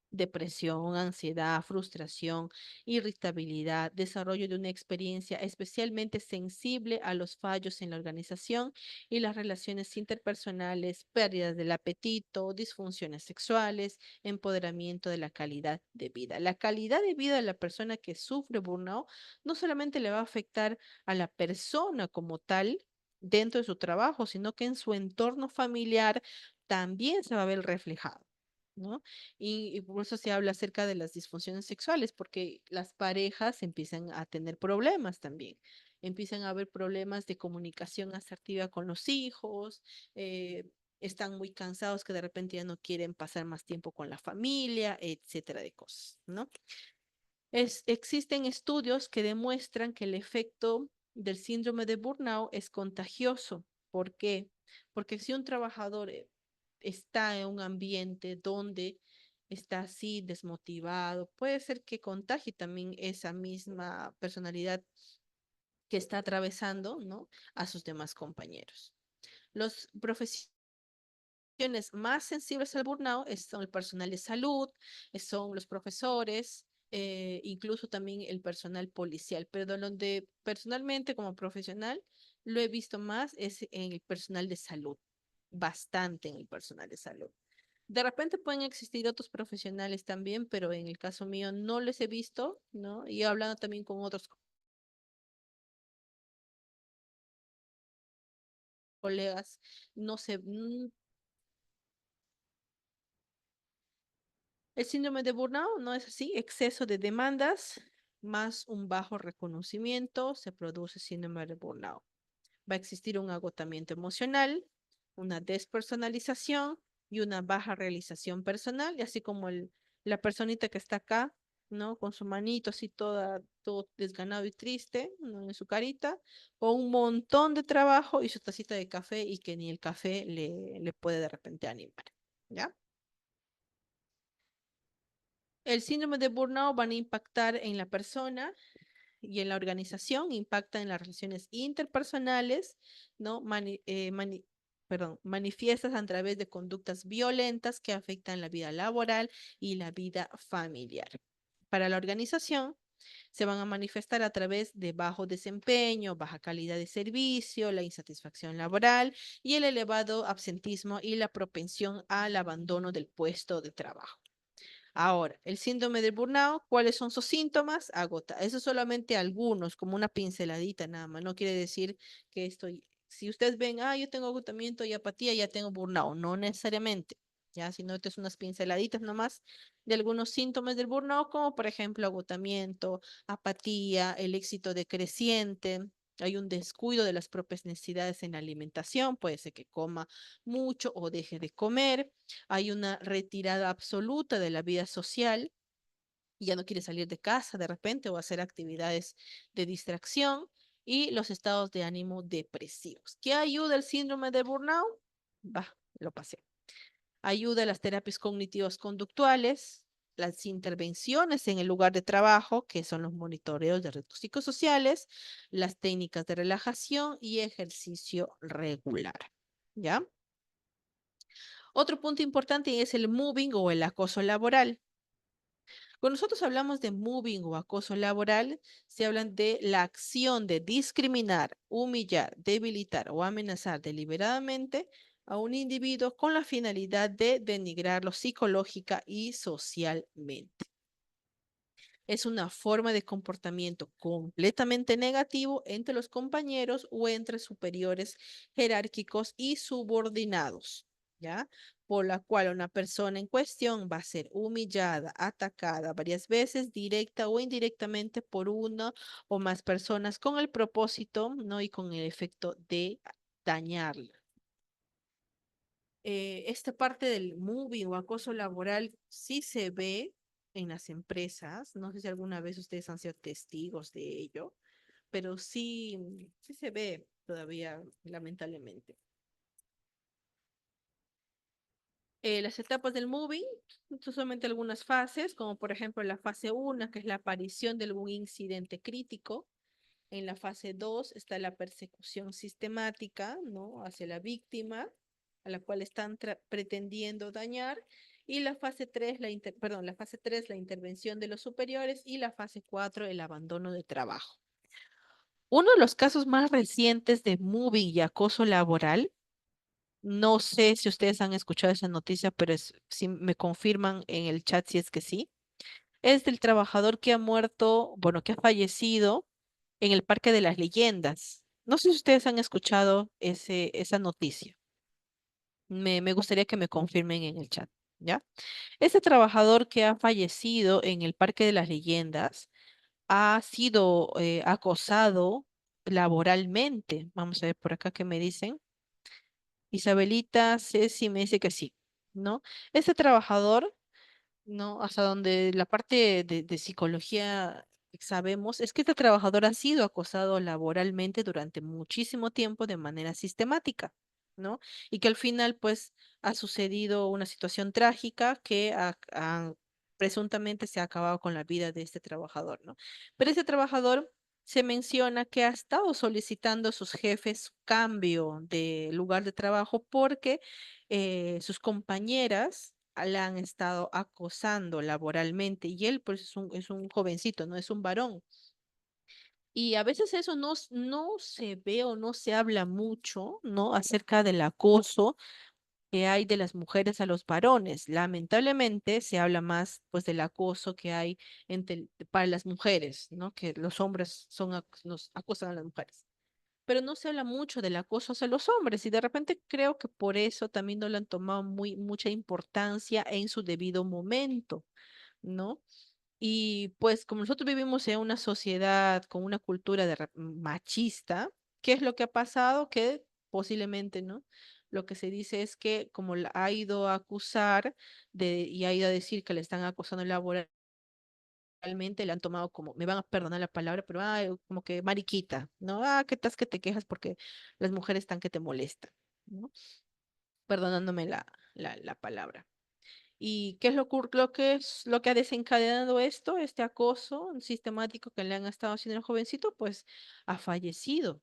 depresión, ansiedad, frustración, irritabilidad, desarrollo de una experiencia especialmente sensible a los fallos en la organización y las relaciones interpersonales, pérdidas del apetito, disfunciones sexuales, empoderamiento de la calidad de vida. La calidad de vida de la persona que sufre burnout no solamente le va a afectar a la persona como tal dentro de su trabajo, sino que en su entorno familiar también se va a ver reflejado, ¿no? Y por eso se habla acerca de las disfunciones sexuales, porque las parejas empiezan a tener problemas también. Empiezan a haber problemas de comunicación asertiva con los hijos, están muy cansados que de repente ya no quieren pasar más tiempo con la familia, etcétera de cosas, ¿no? Existen estudios que demuestran que el efecto del síndrome de burnout es contagioso. ¿Por qué? Porque si un trabajador está en un ambiente donde está así desmotivado, puede ser que contagie también esa misma personalidad que está atravesando, ¿no? A sus demás compañeros. Los profesionales más sensibles al burnout son el personal de salud, son los profesores, incluso también el personal policial, pero donde personalmente como profesional lo he visto más es en el personal de salud, bastante en el personal de salud. De repente pueden existir otros profesionales también, pero en el caso mío no les he visto, ¿no? Y hablando también con otros colegas, no sé, el síndrome de burnout no es así, exceso de demandas más un bajo reconocimiento, se produce síndrome de burnout. Va a existir un agotamiento emocional, una despersonalización y una baja realización personal, y así como la personita que está acá, ¿no? Con su manito así todo desganado y triste, ¿no? En su carita, o un montón de trabajo y su tacita de café y que ni el café le puede de repente animar, ¿ya? El síndrome de burnout van a impactar en la persona y en la organización, impacta en las relaciones interpersonales, ¿no? Manifiestas a través de conductas violentas que afectan la vida laboral y la vida familiar. Para la organización, se van a manifestar a través de bajo desempeño, baja calidad de servicio, la insatisfacción laboral y el elevado absentismo y la propensión al abandono del puesto de trabajo. Ahora, el síndrome del burnout, ¿cuáles son sus síntomas? Agota. Eso solamente algunos, como una pinceladita nada más. No quiere decir que estoy, si ustedes ven, yo tengo agotamiento y apatía, ya tengo burnout. No necesariamente, ya, sino esto es unas pinceladitas nomás de algunos síntomas del burnout, como por ejemplo agotamiento, apatía, el éxito decreciente. Hay un descuido de las propias necesidades en la alimentación, puede ser que coma mucho o deje de comer. Hay una retirada absoluta de la vida social, ya no quiere salir de casa de repente o hacer actividades de distracción y los estados de ánimo depresivos. ¿Qué ayuda el síndrome de burnout? Lo pasé. Ayuda a las terapias cognitivas conductuales, las intervenciones en el lugar de trabajo, que son los monitoreos de riesgos psicosociales, las técnicas de relajación y ejercicio regular. ¿Ya? Otro punto importante es el moving o el acoso laboral. Cuando nosotros hablamos de moving o acoso laboral, se hablan de la acción de discriminar, humillar, debilitar o amenazar deliberadamente a un individuo con la finalidad de denigrarlo psicológica y socialmente. Es una forma de comportamiento completamente negativo entre los compañeros o entre superiores jerárquicos y subordinados, ¿ya? Por la cual una persona en cuestión va a ser humillada, atacada varias veces, directa o indirectamente por una o más personas con el propósito, ¿no? Y con el efecto de dañarla. Esta parte del moving o acoso laboral sí se ve en las empresas. No sé si alguna vez ustedes han sido testigos de ello, pero sí, sí se ve todavía, lamentablemente. Las etapas del moving son solamente algunas fases, como por ejemplo la fase 1, que es la aparición de algún incidente crítico. En la fase 2 está la persecución sistemática, ¿no? Hacia la víctima, a la cual están pretendiendo dañar. Y la fase 3, la fase 3, la intervención de los superiores. Y la fase 4, el abandono de trabajo. Uno de los casos más recientes de moving y acoso laboral, no sé si ustedes han escuchado esa noticia, pero si me confirman en el chat si es que sí, es del trabajador que ha muerto, bueno, que ha fallecido en el Parque de las Leyendas. No sé si ustedes han escuchado esa noticia. Me gustaría que me confirmen en el chat, ¿ya? Ese trabajador que ha fallecido en el Parque de las Leyendas ha sido acosado laboralmente. Vamos a ver por acá qué me dicen. Isabelita Ceci me dice que sí, ¿no? Ese trabajador, ¿no? Hasta donde la parte de psicología sabemos es que este trabajador ha sido acosado laboralmente durante muchísimo tiempo de manera sistemática, ¿no? Y que al final, pues, ha sucedido una situación trágica que presuntamente se ha acabado con la vida de este trabajador, ¿no? Pero ese trabajador se menciona que ha estado solicitando a sus jefes cambio de lugar de trabajo porque sus compañeras la han estado acosando laboralmente y él pues es un jovencito, no es un varón. Y a veces eso no se ve o no se habla mucho, ¿no? Acerca del acoso que hay de las mujeres a los varones. Lamentablemente se habla más pues del acoso que hay para las mujeres, ¿no? Que los hombres nos acosan a las mujeres. Pero no se habla mucho del acoso hacia los hombres y de repente creo que por eso también no le han tomado mucha importancia en su debido momento, ¿no? Y pues como nosotros vivimos en una sociedad con una cultura machista, ¿qué es lo que ha pasado? Que posiblemente, ¿no? Lo que se dice es que como la ha ido a acusar y ha ido a decir que le están acosando laboralmente, le han tomado como, me van a perdonar la palabra, pero como que mariquita, ¿no? ¿Qué tal que te quejas porque las mujeres están que te molestan, ¿no? Perdonándome la palabra. ¿Y qué es lo que ha desencadenado esto? Este acoso sistemático que le han estado haciendo al jovencito, pues ha fallecido,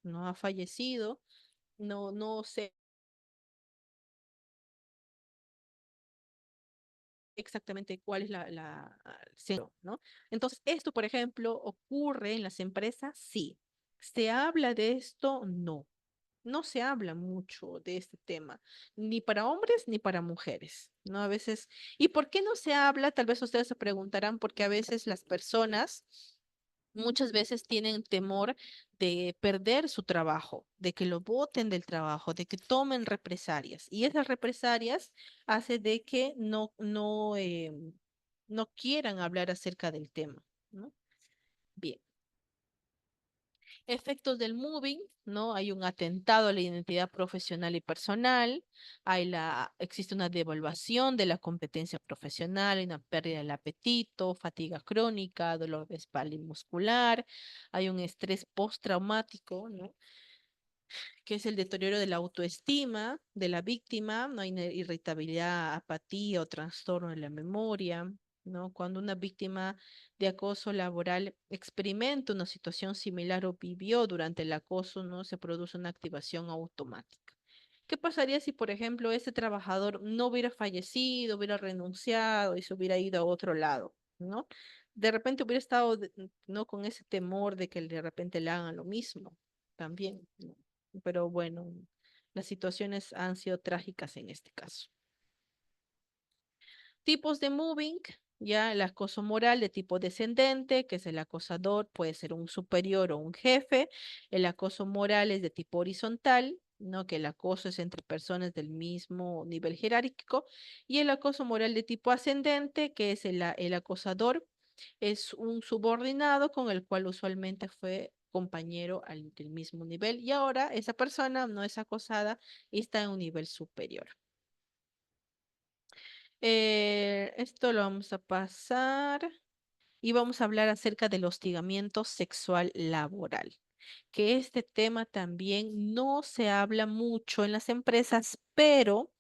¿no? Ha fallecido, no sé exactamente cuál es ¿no? Entonces, esto, por ejemplo, ocurre en las empresas, sí. ¿Se habla de esto? No. No se habla mucho de este tema, ni para hombres ni para mujeres, ¿no? A veces, ¿y por qué no se habla? Tal vez ustedes se preguntarán, porque a veces las personas muchas veces tienen temor de perder su trabajo, de que lo boten del trabajo, de que tomen represalias. Y esas represalias hace de que no quieran hablar acerca del tema, ¿no? Bien. Efectos del moving, ¿no? Hay un atentado a la identidad profesional y personal, existe una devaluación de la competencia profesional, hay una pérdida del apetito, fatiga crónica, dolor de espalda y muscular, hay un estrés postraumático, ¿no? Que es el deterioro de la autoestima de la víctima, no hay irritabilidad, apatía o trastorno de la memoria, ¿no? Cuando una víctima de acoso laboral experimenta una situación similar o vivió durante el acoso, ¿no? Se produce una activación automática. ¿Qué pasaría si, por ejemplo, ese trabajador no hubiera fallecido, hubiera renunciado y se hubiera ido a otro lado, ¿no? De repente hubiera estado, ¿no? Con ese temor de que de repente le hagan lo mismo también, ¿no? Pero bueno, las situaciones han sido trágicas en este caso. Tipos de moving, ya el acoso moral de tipo descendente, que es el acosador, puede ser un superior o un jefe. El acoso moral es de tipo horizontal, ¿no? Que el acoso es entre personas del mismo nivel jerárquico. Y el acoso moral de tipo ascendente, que es el acosador, es un subordinado con el cual usualmente fue compañero del mismo nivel y ahora esa persona no es acosada y está en un nivel superior. Esto lo vamos a pasar y vamos a hablar acerca del hostigamiento sexual laboral, que este tema también no se habla mucho en las empresas, pero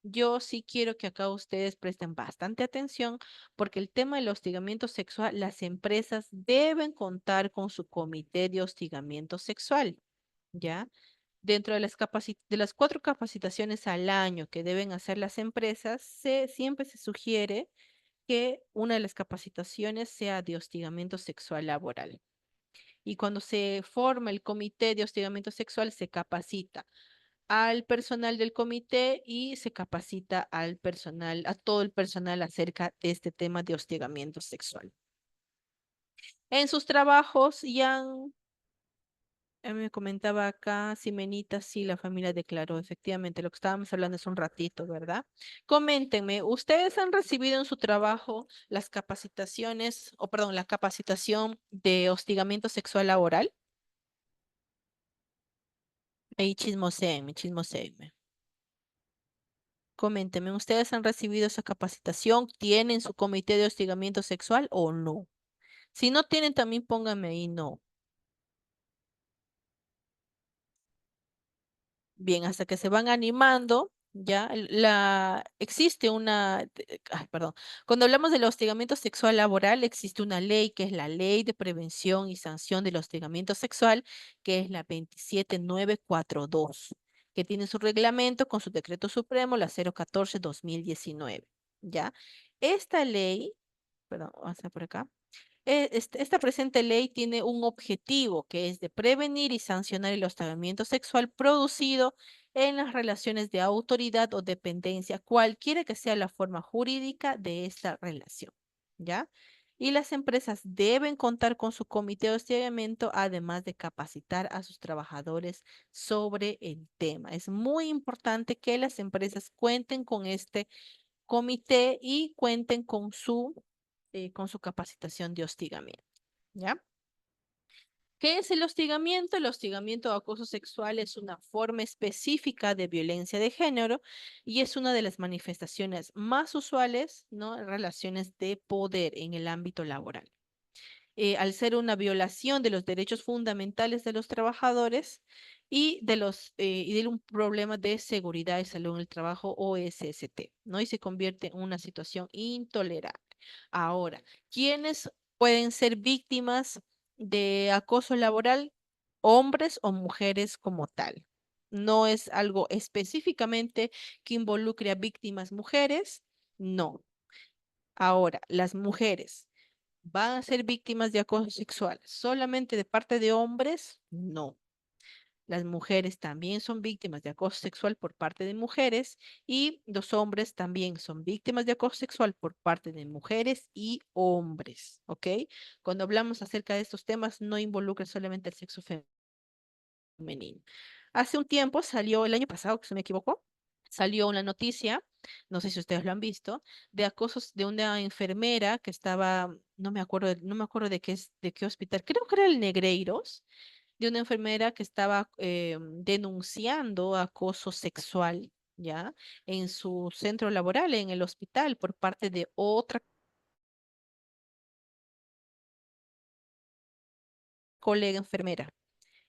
yo sí quiero que acá ustedes presten bastante atención porque el tema del hostigamiento sexual, las empresas deben contar con su comité de hostigamiento sexual, ¿ya? Dentro de de las 4 capacitaciones al año que deben hacer las empresas, siempre se sugiere que una de las capacitaciones sea de hostigamiento sexual laboral. Y cuando se forma el comité de hostigamiento sexual, se capacita al personal del comité y se capacita al personal, a todo el personal acerca de este tema de hostigamiento sexual. En sus trabajos, Ian me comentaba acá, Simenita, sí, la familia declaró, efectivamente, lo que estábamos hablando hace un ratito, ¿verdad? Coméntenme, ¿ustedes han recibido en su trabajo las capacitaciones, o perdón, la capacitación de hostigamiento sexual laboral? Ahí chismoseenme, chismoseenme. Coméntenme, ¿ustedes han recibido esa capacitación? ¿Tienen su comité de hostigamiento sexual o no? Si no tienen, también pónganme ahí no. Bien, hasta que se van animando, ya existe perdón, cuando hablamos del hostigamiento sexual laboral, existe una ley que es la Ley de Prevención y Sanción del Hostigamiento Sexual, que es la 27942, que tiene su reglamento con su decreto supremo, la 014/2019, ¿ya? Esta ley, perdón, vamos a ver por acá. Esta presente ley tiene un objetivo que es de prevenir y sancionar el hostigamiento sexual producido en las relaciones de autoridad o dependencia, cualquiera que sea la forma jurídica de esta relación, ¿ya? Y las empresas deben contar con su comité de hostigamiento, además de capacitar a sus trabajadores sobre el tema. Es muy importante que las empresas cuenten con este comité y cuenten con su capacitación de hostigamiento, ¿ya? ¿Qué es el hostigamiento? El hostigamiento o acoso sexual es una forma específica de violencia de género y es una de las manifestaciones más usuales, ¿no? En relaciones de poder en el ámbito laboral. Al ser una violación de los derechos fundamentales de los trabajadores, y de un problema de seguridad y salud en el trabajo o SST, ¿no? Y se convierte en una situación intolerable. Ahora, ¿quiénes pueden ser víctimas de acoso laboral? Hombres o mujeres como tal. No es algo específicamente que involucre a víctimas mujeres, no. Ahora, las mujeres van a ser víctimas de acoso sexual solamente de parte de hombres, no. Las mujeres también son víctimas de acoso sexual por parte de mujeres y los hombres también son víctimas de acoso sexual por parte de mujeres y hombres, ¿ok? Cuando hablamos acerca de estos temas, no involucra solamente el sexo femenino. Hace un tiempo salió, el año pasado, que se me equivocó, salió una noticia, no sé si ustedes lo han visto, de acosos de una enfermera que estaba, no me acuerdo de qué de qué hospital, creo que era el Negreiros, de una enfermera que estaba denunciando acoso sexual, ¿ya? En su centro laboral, en el hospital, por parte de otra colega enfermera.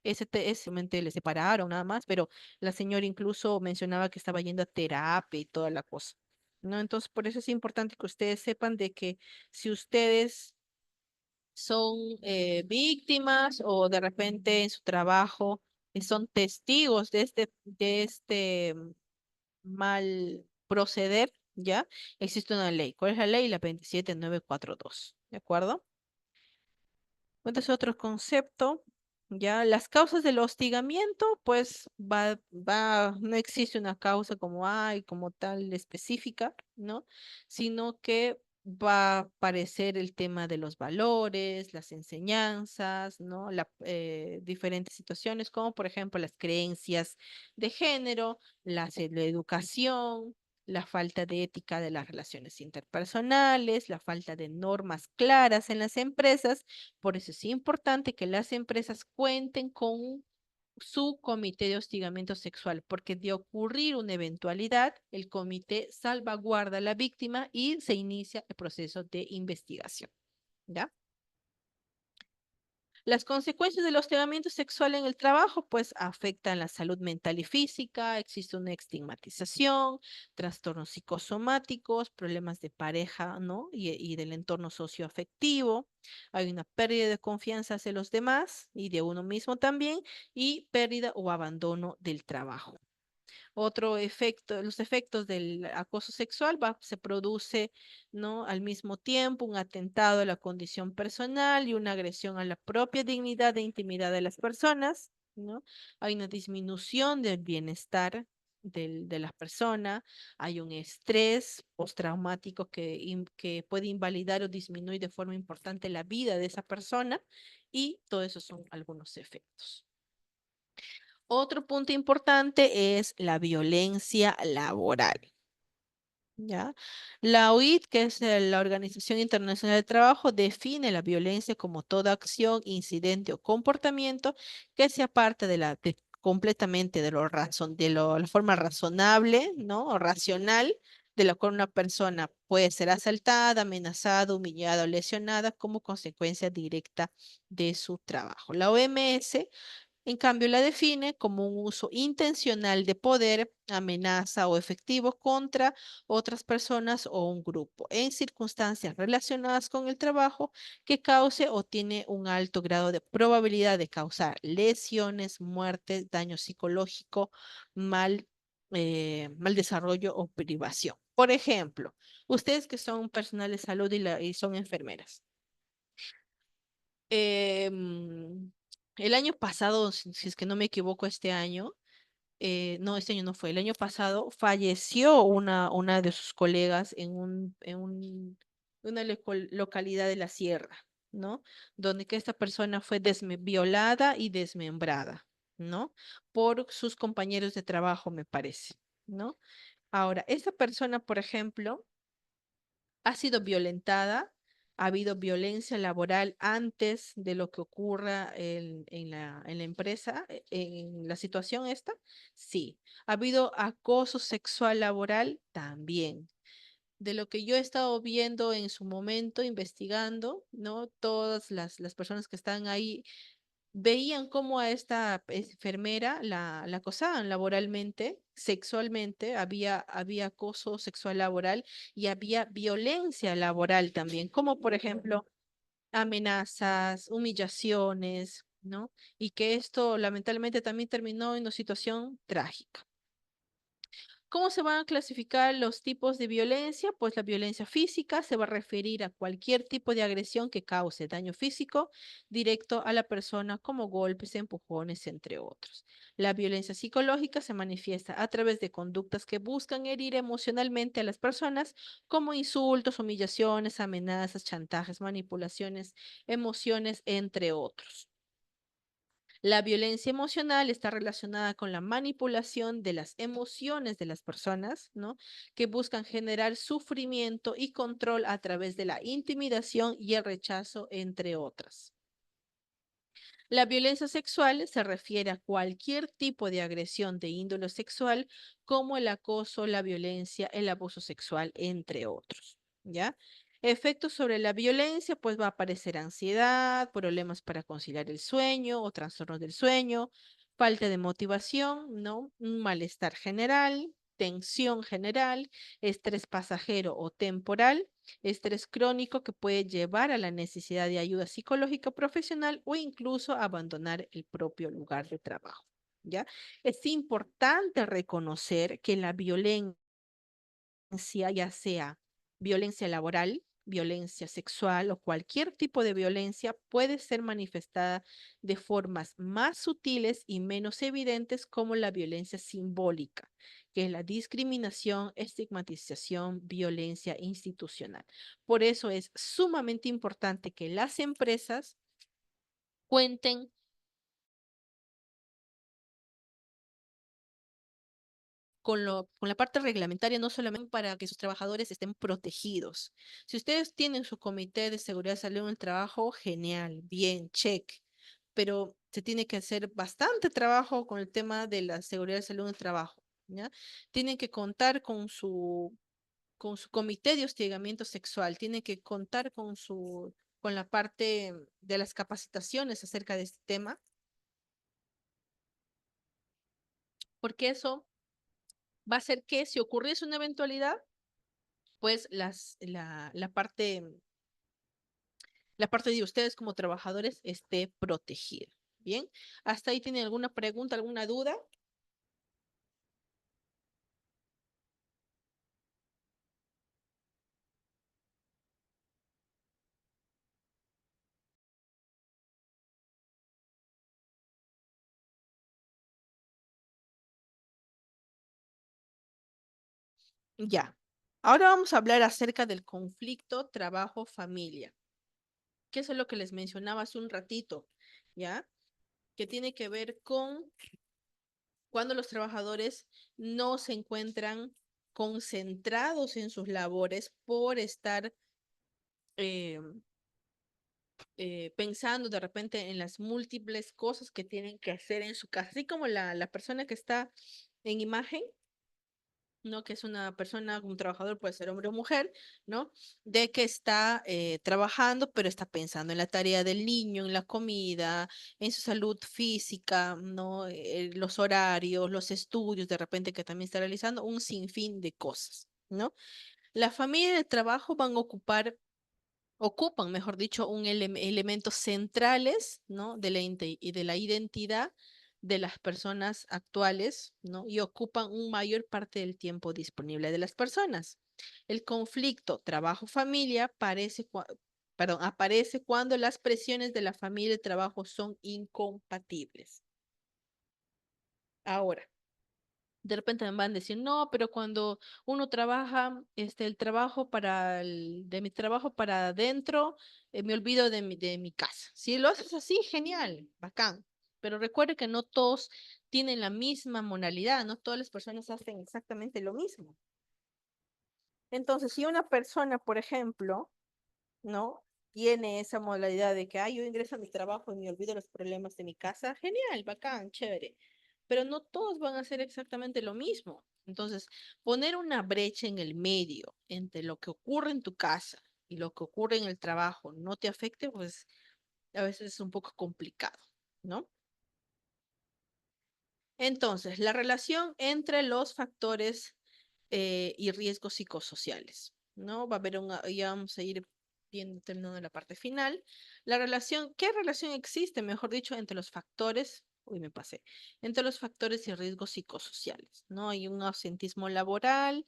Ese mente le separaron nada más, pero la señora incluso mencionaba que estaba yendo a terapia y toda la cosa, ¿no? Entonces, por eso es importante que ustedes sepan de que si ustedes son víctimas o de repente en su trabajo son testigos de este mal proceder, ¿ya? Existe una ley. ¿Cuál es la ley? La 27942, ¿de acuerdo? Entonces, otro concepto, ya las causas del hostigamiento, pues no existe una causa como hay, como tal específica, ¿no? Sino que va a aparecer el tema de los valores, las enseñanzas, ¿no? Diferentes situaciones, como por ejemplo las creencias de género, la educación, la falta de ética de las relaciones interpersonales, la falta de normas claras en las empresas. Por eso es importante que las empresas cuenten con su comité de hostigamiento sexual, porque de ocurrir una eventualidad, el comité salvaguarda a la víctima y se inicia el proceso de investigación. ¿Ya? Las consecuencias del hostigamiento sexual en el trabajo, pues afectan la salud mental y física, existe una estigmatización, trastornos psicosomáticos, problemas de pareja, ¿no? Y del entorno socioafectivo, hay una pérdida de confianza hacia los demás y de uno mismo también, y pérdida o abandono del trabajo. Otro efecto, los efectos del acoso sexual se produce, ¿no? Al mismo tiempo un atentado a la condición personal y una agresión a la propia dignidad e intimidad de las personas, ¿no? Hay una disminución del bienestar de la persona, hay un estrés postraumático que puede invalidar o disminuir de forma importante la vida de esa persona y todo eso son algunos efectos. Otro punto importante es la violencia laboral. ¿Ya? La OIT, que es la Organización Internacional del Trabajo, define la violencia como toda acción, incidente o comportamiento que se aparta completamente la forma razonable, ¿no? O racional, de la cual una persona puede ser asaltada, amenazada, humillada o lesionada como consecuencia directa de su trabajo. La OMS en cambio, la define como un uso intencional de poder, amenaza o efectivo contra otras personas o un grupo en circunstancias relacionadas con el trabajo que cause o tiene un alto grado de probabilidad de causar lesiones, muertes, daño psicológico, mal desarrollo o privación. Por ejemplo, ustedes que son personal de salud y son enfermeras. Em, el año pasado, si es que no me equivoco, no, este año no fue, el año pasado falleció una de sus colegas una localidad de la sierra, ¿no? Donde que esta persona fue violada y desmembrada, ¿no? Por sus compañeros de trabajo, me parece, ¿no? Ahora, esta persona, por ejemplo, ha sido violentada, ha habido violencia laboral antes de lo que ocurra en la empresa, en la situación esta, sí. Ha habido acoso sexual laboral también. De lo que yo he estado viendo en su momento, investigando, ¿no? Todas las personas que están ahí veían cómo a esta enfermera la acosaban laboralmente, sexualmente, había acoso sexual laboral y había violencia laboral también, como por ejemplo amenazas, humillaciones, ¿no? Y que esto lamentablemente también terminó en una situación trágica. ¿Cómo se van a clasificar los tipos de violencia? Pues la violencia física se va a referir a cualquier tipo de agresión que cause daño físico directo a la persona, como golpes, empujones, entre otros. La violencia psicológica se manifiesta a través de conductas que buscan herir emocionalmente a las personas, como insultos, humillaciones, amenazas, chantajes, manipulaciones, emociones, entre otros. La violencia emocional está relacionada con la manipulación de las emociones de las personas, ¿no? Que buscan generar sufrimiento y control a través de la intimidación y el rechazo, entre otras. La violencia sexual se refiere a cualquier tipo de agresión de índole sexual, como el acoso, la violencia, el abuso sexual, entre otros, ¿ya? Efectos sobre la violencia, pues va a aparecer ansiedad, problemas para conciliar el sueño o trastornos del sueño, falta de motivación, ¿no? Un malestar general, tensión general, estrés pasajero o temporal, estrés crónico que puede llevar a la necesidad de ayuda psicológica profesional o incluso abandonar el propio lugar de trabajo, ¿ya? Es importante reconocer que la violencia, ya sea violencia laboral, violencia sexual o cualquier tipo de violencia, puede ser manifestada de formas más sutiles y menos evidentes, como la violencia simbólica, que es la discriminación, estigmatización, violencia institucional. Por eso es sumamente importante que las empresas cuenten con la parte reglamentaria, no solamente para que sus trabajadores estén protegidos. Si ustedes tienen su comité de seguridad y salud en el trabajo, genial, bien, check. Pero se tiene que hacer bastante trabajo con el tema de la seguridad y salud en el trabajo, ¿ya? Tienen que contar con su comité de hostigamiento sexual, tienen que contar con la parte de las capacitaciones acerca de este tema, porque eso va a hacer que si ocurriese una eventualidad, pues la parte de ustedes como trabajadores esté protegida. Bien, ¿hasta ahí tienen alguna pregunta, alguna duda? Ya. Ahora vamos a hablar acerca del conflicto trabajo-familia, que eso es lo que les mencionaba hace un ratito, ¿ya? Que tiene que ver con cuando los trabajadores no se encuentran concentrados en sus labores por estar eh, pensando de repente en las múltiples cosas que tienen que hacer en su casa, así como la persona que está en imagen, ¿no? Que es una persona, un trabajador, puede ser hombre o mujer, ¿no? De que está trabajando, pero está pensando en la tarea del niño, en la comida, en su salud física, ¿no? Los horarios, los estudios, de repente que también está realizando un sinfín de cosas, ¿no? La familia y el trabajo van a ocupan, mejor dicho, un elementos centrales, ¿no? Y de la identidad de las personas actuales, ¿no? Y ocupan un mayor parte del tiempo disponible de las personas. El conflicto trabajo-familia aparece cuando las presiones de la familia y el trabajo son incompatibles. Ahora, de repente me van a decir, no, pero cuando uno trabaja, el trabajo de mi trabajo para adentro, me olvido de mi casa. Si lo haces así, genial, bacán. Pero recuerde que no todos tienen la misma modalidad, no todas las personas hacen exactamente lo mismo. Entonces, si una persona, por ejemplo, ¿no? Tiene esa modalidad de que, yo ingreso a mi trabajo y me olvido los problemas de mi casa, genial, bacán, chévere. Pero no todos van a hacer exactamente lo mismo. Entonces, poner una brecha en el medio entre lo que ocurre en tu casa y lo que ocurre en el trabajo no te afecte, pues a veces es un poco complicado, ¿no? Entonces, la relación entre los factores y riesgos psicosociales, ¿no? Va a haber ya vamos a ir viendo, terminando la parte final. La relación, ¿qué relación existe, mejor dicho, entre los factores, uy, me pasé, entre los factores y riesgos psicosociales, ¿no? Hay un ausentismo laboral,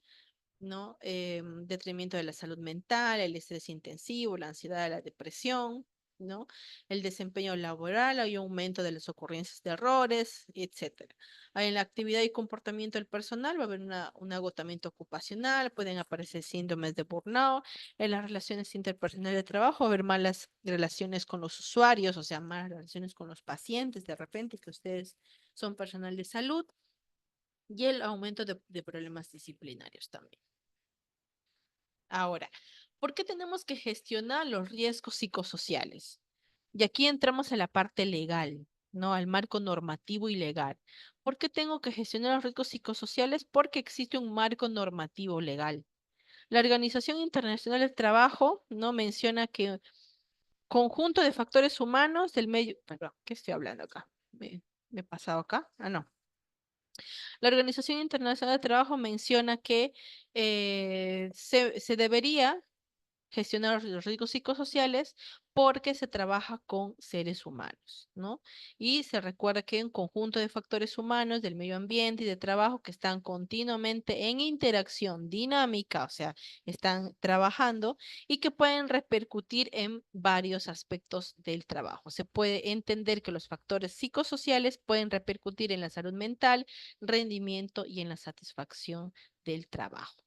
¿no? Detrimento de la salud mental, el estrés intensivo, la ansiedad, la depresión, ¿no? El desempeño laboral, hay aumento de las ocurrencias de errores, etcétera. En la actividad y comportamiento del personal va a haber un agotamiento ocupacional, pueden aparecer síndromes de burnout. En las relaciones interpersonales de trabajo va a haber malas relaciones con los usuarios, o sea, malas relaciones con los pacientes, de repente que ustedes son personal de salud, y el aumento de problemas disciplinarios también. Ahora, ¿por qué tenemos que gestionar los riesgos psicosociales? Y aquí entramos a la parte legal, ¿no? Al marco normativo y legal. ¿Por qué tengo que gestionar los riesgos psicosociales? Porque existe un marco normativo legal. La Organización Internacional del Trabajo, ¿no? Menciona que conjunto de factores humanos del medio, perdón, ¿qué estoy hablando acá? Me he pasado acá. Ah, no. La Organización Internacional del Trabajo menciona que se debería gestionar los riesgos psicosociales porque se trabaja con seres humanos, ¿no? Y se recuerda que un conjunto de factores humanos del medio ambiente y de trabajo que están continuamente en interacción dinámica, o sea, están trabajando y que pueden repercutir en varios aspectos del trabajo. Se puede entender que los factores psicosociales pueden repercutir en la salud mental, rendimiento y en la satisfacción del trabajo.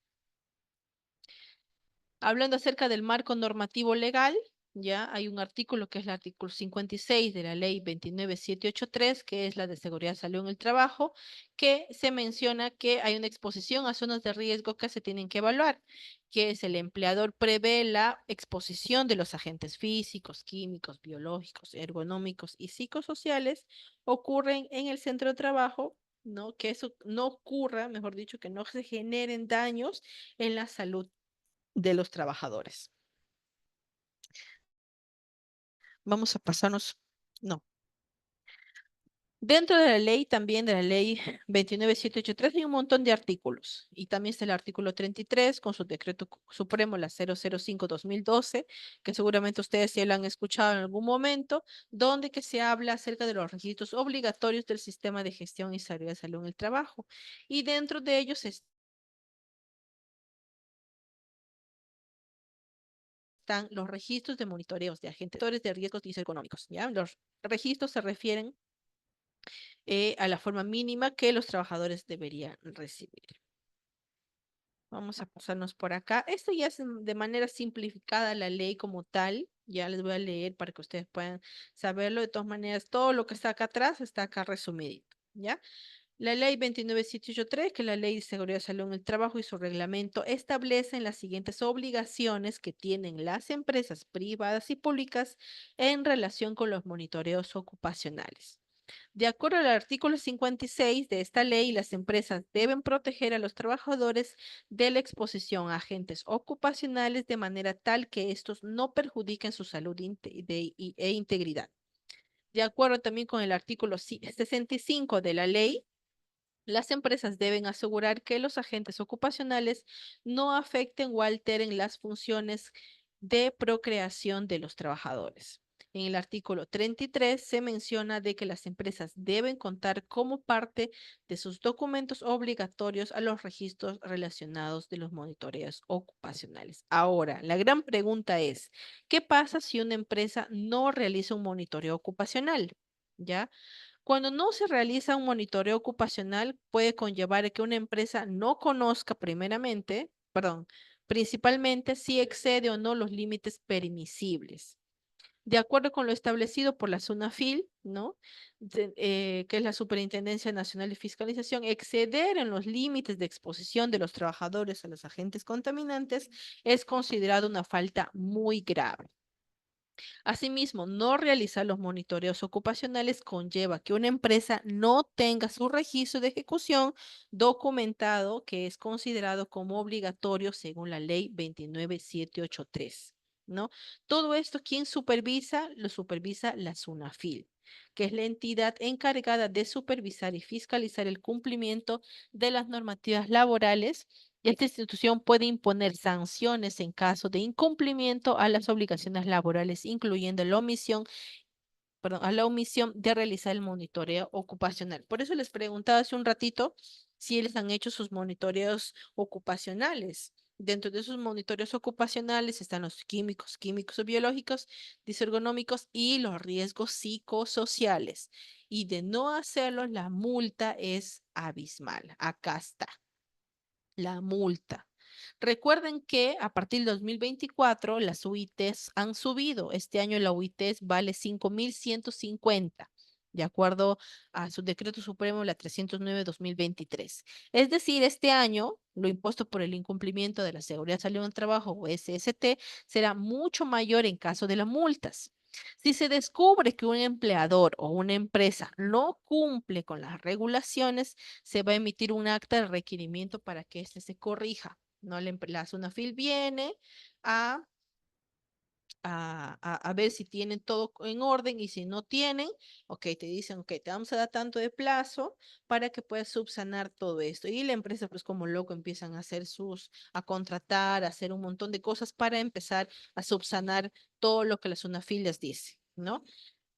Hablando acerca del marco normativo legal, ya hay un artículo que es el artículo 56 de la ley 29783, que es la de seguridad y salud en el trabajo, que se menciona que hay una exposición a zonas de riesgo que se tienen que evaluar, que es el empleador prevé la exposición de los agentes físicos, químicos, biológicos, ergonómicos y psicosociales ocurren en el centro de trabajo, ¿no? Que eso no ocurra, mejor dicho, que no se generen daños en la salud de los trabajadores. Vamos a pasarnos, no. Dentro de la ley, también de la ley 29783, hay un montón de artículos. Y también está el artículo 33 con su decreto supremo, la 005-2012, que seguramente ustedes ya lo han escuchado en algún momento, donde que se habla acerca de los requisitos obligatorios del sistema de gestión y seguridad de salud en el trabajo. Y dentro de ellos están los registros de monitoreos de agentes de riesgos económicos, ¿ya? Los registros se refieren a la forma mínima que los trabajadores deberían recibir. Vamos a pasarnos por acá. Esto ya es de manera simplificada la ley como tal. Ya les voy a leer para que ustedes puedan saberlo. De todas maneras, todo lo que está acá atrás está acá resumidito, ¿ya? La ley 29783, que es la ley de seguridad y salud en el trabajo y su reglamento, establecen las siguientes obligaciones que tienen las empresas privadas y públicas en relación con los monitoreos ocupacionales. De acuerdo al artículo 56 de esta ley, las empresas deben proteger a los trabajadores de la exposición a agentes ocupacionales de manera tal que estos no perjudiquen su salud e integridad. De acuerdo también con el artículo 65 de la ley, las empresas deben asegurar que los agentes ocupacionales no afecten o alteren las funciones de procreación de los trabajadores. En el artículo 33 se menciona de que las empresas deben contar como parte de sus documentos obligatorios a los registros relacionados de los monitoreos ocupacionales. Ahora, la gran pregunta es, ¿qué pasa si una empresa no realiza un monitoreo ocupacional? ¿Ya? Cuando no se realiza un monitoreo ocupacional, puede conllevar a que una empresa no conozca principalmente si excede o no los límites permisibles. De acuerdo con lo establecido por la SUNAFIL, ¿no? Que es la Superintendencia Nacional de Fiscalización, exceder en los límites de exposición de los trabajadores a los agentes contaminantes es considerado una falta muy grave. Asimismo, no realizar los monitoreos ocupacionales conlleva que una empresa no tenga su registro de ejecución documentado, que es considerado como obligatorio según la ley 29783, ¿no? Todo esto, ¿quién supervisa? Lo supervisa la SUNAFIL. que es la entidad encargada de supervisar y fiscalizar el cumplimiento de las normativas laborales. Y esta institución puede imponer sanciones en caso de incumplimiento a las obligaciones laborales, incluyendo la omisión, perdón, a la omisión de realizar el monitoreo ocupacional. Por eso les preguntaba hace un ratito si les han hecho sus monitoreos ocupacionales. Dentro de esos monitoreos ocupacionales están los químicos, químicos o biológicos, disergonómicos y los riesgos psicosociales. Y de no hacerlo, la multa es abismal. Acá está la multa. Recuerden que a partir del 2024 las UITs han subido. Este año la UIT vale 5.150, de acuerdo a su decreto supremo, la 309/2023. Es decir, este año lo impuesto por el incumplimiento de la Seguridad Salud en el Trabajo o SST será mucho mayor en caso de las multas. Si se descubre que un empleador o una empresa no cumple con las regulaciones, se va a emitir un acta de requerimiento para que éste se corrija. ¿No? La SUNAFIL viene a, a ver si tienen todo en orden y si no tienen, ok, te dicen, ok, te vamos a dar tanto de plazo para que puedas subsanar todo esto. Y la empresa, pues como loco, empiezan a hacer a contratar, a hacer un montón de cosas para empezar a subsanar todo lo que la SUNAFIL les dice, ¿no?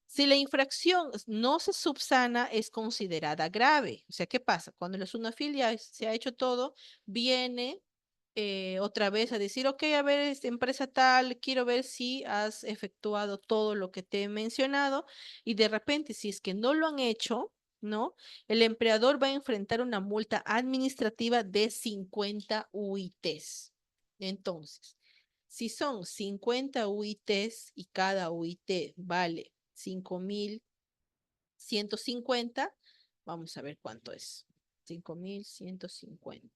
Si la infracción no se subsana, es considerada grave. O sea, ¿qué pasa? Cuando la SUNAFIL ya se ha hecho todo, viene otra vez a decir, ok, a ver, empresa tal, quiero ver si has efectuado todo lo que te he mencionado, y de repente, si es que no lo han hecho, ¿no? El empleador va a enfrentar una multa administrativa de 50 UITs. Entonces, si son 50 UITs y cada UIT vale 5.150, vamos a ver cuánto es. 5.150.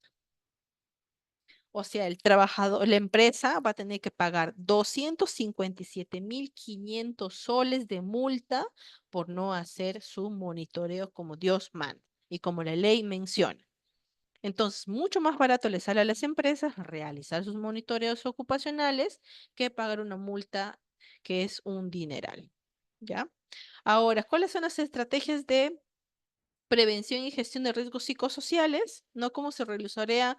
O sea, el trabajador, la empresa va a tener que pagar 257.500 soles de multa por no hacer su monitoreo como Dios manda y como la ley menciona. Entonces, mucho más barato le sale a las empresas realizar sus monitoreos ocupacionales que pagar una multa que es un dineral. ¿Ya? Ahora, ¿cuáles son las estrategias de prevención y gestión de riesgos psicosociales? ¿No? Cómo se realiza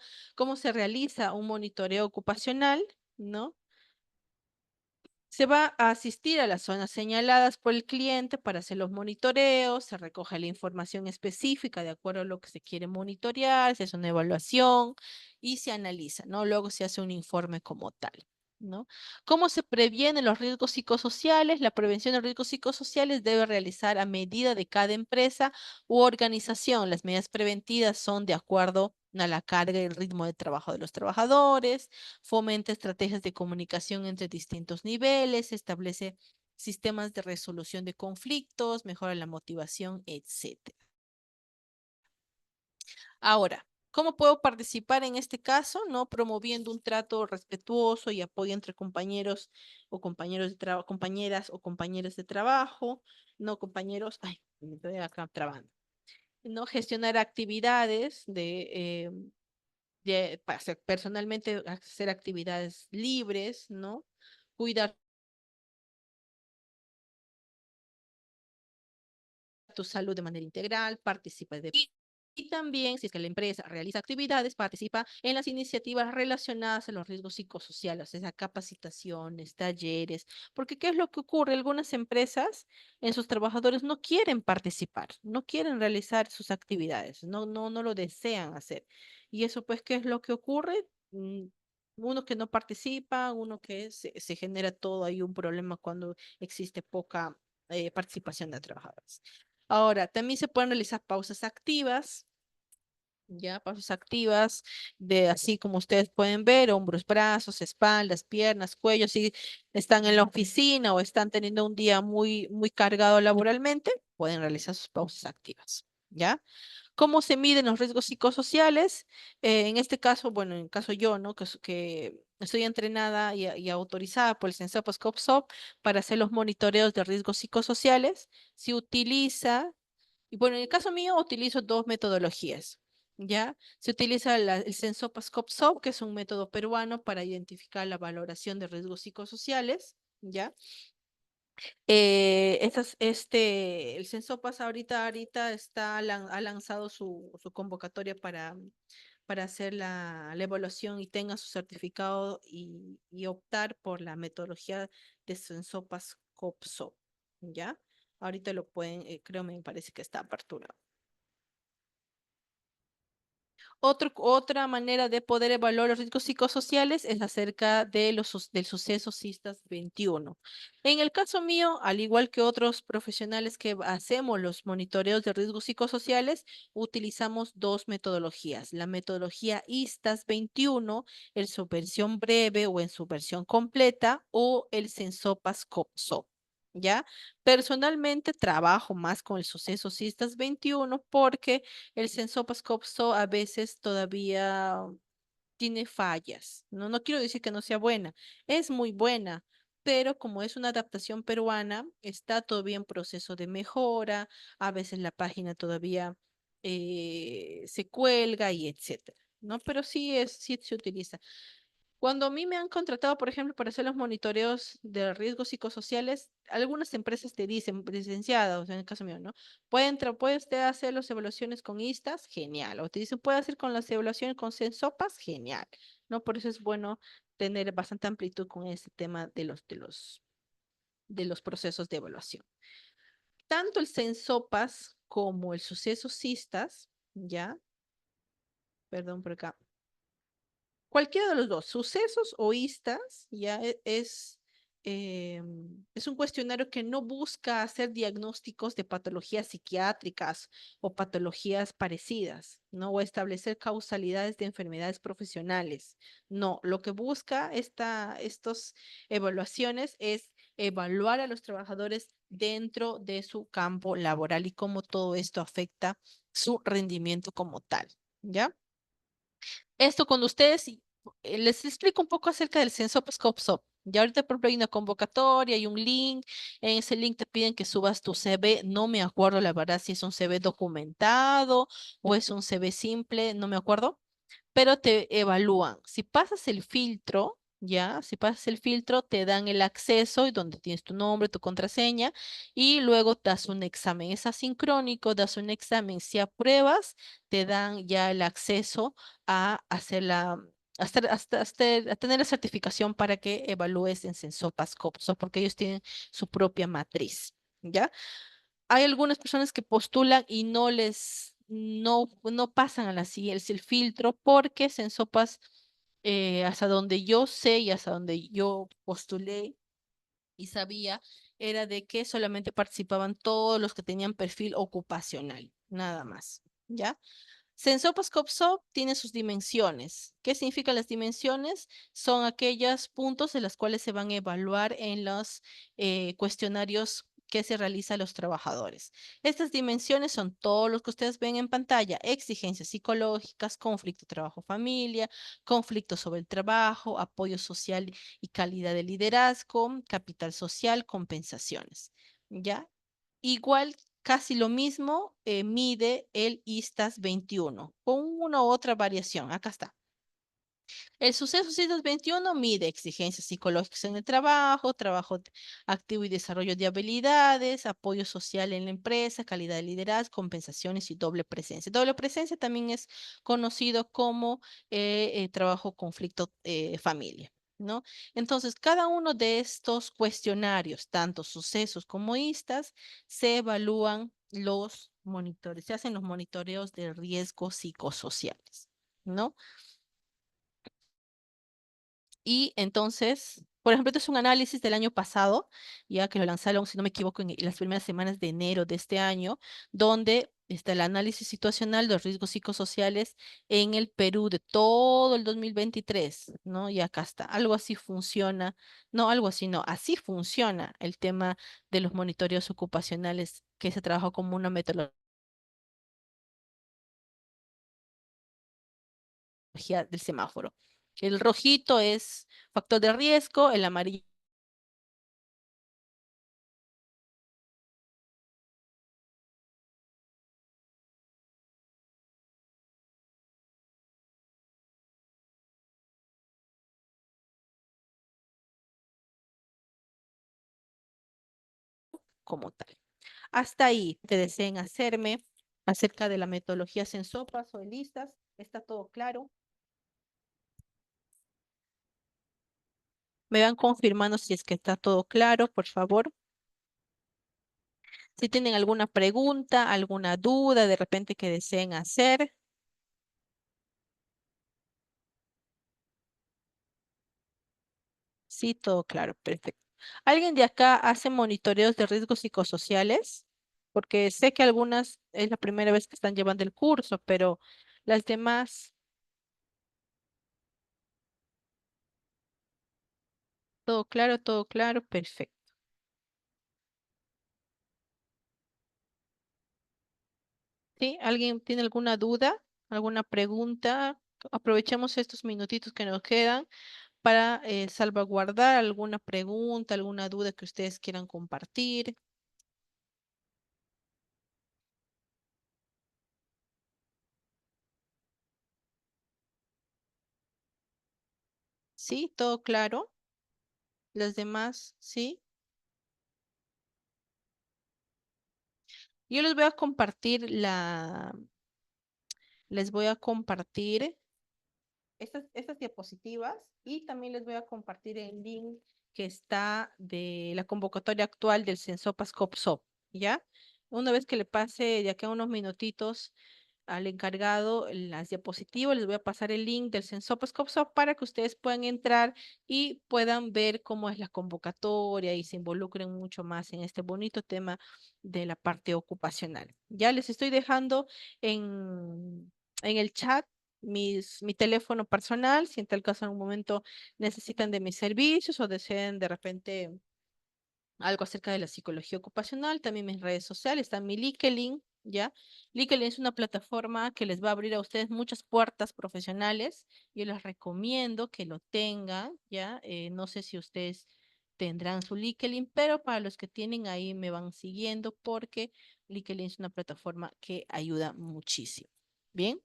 un monitoreo ocupacional, ¿no? Se va a asistir a las zonas señaladas por el cliente para hacer los monitoreos, se recoge la información específica de acuerdo a lo que se quiere monitorear, se hace una evaluación y se analiza, ¿no? Luego se hace un informe como tal, ¿no? ¿Cómo se previenen los riesgos psicosociales? La prevención de riesgos psicosociales debe realizar a medida de cada empresa u organización. Las medidas preventivas son de acuerdo a la carga y el ritmo de trabajo de los trabajadores, fomenta estrategias de comunicación entre distintos niveles, establece sistemas de resolución de conflictos, mejora la motivación, etc. Ahora, ¿cómo puedo participar en este caso? ¿No? Promoviendo un trato respetuoso y apoyo entre compañeros o compañeros de trabajo, compañeras o compañeros de trabajo, no compañeros, ay, me estoy acá trabando. No gestionar actividades para personalmente hacer actividades libres, ¿no? Cuidar tu salud de manera integral, participa y también, si es que la empresa realiza actividades, participa en las iniciativas relacionadas a los riesgos psicosociales, o sea, capacitaciones, talleres, porque ¿qué es lo que ocurre? Algunas empresas en sus trabajadores no quieren participar, no quieren realizar sus actividades, no lo desean hacer. Y eso, pues, ¿qué es lo que ocurre? Uno que no participa, uno que se genera todo ahí un problema cuando existe poca participación de trabajadores. Ahora, también se pueden realizar pausas activas, ya, pausas activas, de así como ustedes pueden ver, hombros, brazos, espaldas, piernas, cuello, si están en la oficina o están teniendo un día muy, muy cargado laboralmente, pueden realizar sus pausas activas, ¿ya? ¿Cómo se miden los riesgos psicosociales? En este caso, bueno, en el caso yo, ¿no? Que estoy entrenada y autorizada por el Sensopos-COPSOP para hacer los monitoreos de riesgos psicosociales. Se utiliza, y bueno, en el caso mío utilizo dos metodologías, ¿ya? Se utiliza el Sensopos-COPSOP, que es un método peruano para identificar la valoración de riesgos psicosociales, ¿ya? El Censopas ahorita ha lanzado su convocatoria para hacer la evaluación y tenga su certificado y optar por la metodología de Censopas COPSO, ¿ya? Ahorita lo pueden, creo, me parece que está apertura. Otra manera de poder evaluar los riesgos psicosociales es acerca de del suceso CISTAS 21. En el caso mío, al igual que otros profesionales que hacemos los monitoreos de riesgos psicosociales, utilizamos dos metodologías. La metodología ISTAS 21 en su versión breve o en su versión completa, o el Censopas COPSO. ¿Ya? Personalmente trabajo más con el suceso CISTAS 21 porque el Censopascopso a veces todavía tiene fallas. No quiero decir que no sea buena, es muy buena, pero como es una adaptación peruana, está todavía en proceso de mejora, a veces la página todavía se cuelga y etcétera, ¿no? Pero sí se utiliza. Cuando a mí me han contratado, por ejemplo, para hacer los monitoreos de riesgos psicosociales, algunas empresas te dicen, licenciada, o sea, en el caso mío, ¿no? ¿Puede usted hacer las evaluaciones con ISTAS? Genial. O te dicen, ¿puede hacer con las evaluaciones con Sensopas? Genial. ¿No? Por eso es bueno tener bastante amplitud con este tema de los procesos de evaluación. Tanto el Sensopas como el suceso SISTAS, ¿ya? Perdón por acá. Cualquiera de los dos, sucesos o istas, ya es un cuestionario que no busca hacer diagnósticos de patologías psiquiátricas o patologías parecidas, ¿no? O establecer causalidades de enfermedades profesionales. No, lo que busca estas evaluaciones es evaluar a los trabajadores dentro de su campo laboral y cómo todo esto afecta su rendimiento como tal, ¿ya? Esto con ustedes, les explico un poco acerca del censo PSCOPSOP. Ya ahorita, por ejemplo, hay una convocatoria, hay un link. En ese link te piden que subas tu CV. No me acuerdo, la verdad, si es un CV documentado o es un CV simple, no me acuerdo, pero te evalúan. Si pasas el filtro, ya, si pasas el filtro, te dan el acceso y donde tienes tu nombre, tu contraseña, y luego das un examen. Es asincrónico, das un examen. Si apruebas, te dan ya el acceso a hacer a tener la certificación para que evalúes en Sensopas Copso, porque ellos tienen su propia matriz, ¿ya? Hay algunas personas que postulan y no pasan a la siguiente, el filtro, porque Sensopas, hasta donde yo sé y hasta donde yo postulé y sabía, era de que solamente participaban todos los que tenían perfil ocupacional, nada más, ¿ya? Sensopas Copsop tiene sus dimensiones. ¿Qué significan las dimensiones? Son aquellos puntos en los cuales se van a evaluar en los cuestionarios que se realizan a los trabajadores. Estas dimensiones son todos los que ustedes ven en pantalla: exigencias psicológicas, conflicto trabajo-familia, conflicto sobre el trabajo, apoyo social y calidad de liderazgo, capital social, compensaciones. ¿Ya? Igual, casi lo mismo mide el ISTAS 21, con una u otra variación. Acá está. El suceso 621 mide exigencias psicológicas en el trabajo, activo y desarrollo de habilidades, apoyo social en la empresa, calidad de liderazgo, compensaciones y doble presencia. Doble presencia también es conocido como trabajo, conflicto, familia, ¿no? Entonces, cada uno de estos cuestionarios, tanto sucesos como istas, se evalúan los monitores, se hacen los monitoreos de riesgos psicosociales, ¿no? Y entonces, por ejemplo, este es un análisis del año pasado, ya que lo lanzaron, si no me equivoco, en las primeras semanas de enero de este año, donde está el análisis situacional de los riesgos psicosociales en el Perú de todo el 2023, ¿no? Y acá está. Algo así funciona, no, algo así, no, así funciona el tema de los monitoreos ocupacionales que se trabajó como una metodología del semáforo. El rojito es factor de riesgo, el amarillo como tal. Hasta ahí te deseen hacerme acerca de la metodología Sensopas o listas. ¿Está todo claro? Me van confirmando si es que está todo claro, por favor. Si tienen alguna pregunta, alguna duda de repente que deseen hacer. Sí, todo claro, perfecto. ¿Alguien de acá hace monitoreos de riesgos psicosociales? Porque sé que algunas es la primera vez que están llevando el curso, pero las demás, todo claro, perfecto. ¿Sí? ¿Alguien tiene alguna duda, alguna pregunta? Aprovechemos estos minutitos que nos quedan para salvaguardar alguna pregunta, alguna duda que ustedes quieran compartir. ¿Sí? ¿Todo claro? ¿Las demás? ¿Sí? Yo les voy a compartir estas diapositivas y también les voy a compartir el link que está de la convocatoria actual del Sensopas COPSOP, ¿ya? Una vez que le pase de acá unos minutitos al encargado las diapositivas, les voy a pasar el link del Sensopas COPSOP para que ustedes puedan entrar y puedan ver cómo es la convocatoria y se involucren mucho más en este bonito tema de la parte ocupacional. Ya les estoy dejando en el chat mi teléfono personal, si en tal caso en algún momento necesitan de mis servicios o deseen de repente algo acerca de la psicología ocupacional, también mis redes sociales, está mi LinkedIn, ¿ya? LinkedIn es una plataforma que les va a abrir a ustedes muchas puertas profesionales. Yo les recomiendo que lo tengan, ¿ya? No sé si ustedes tendrán su LinkedIn, pero para los que tienen ahí me van siguiendo porque LinkedIn es una plataforma que ayuda muchísimo. ¿Bien?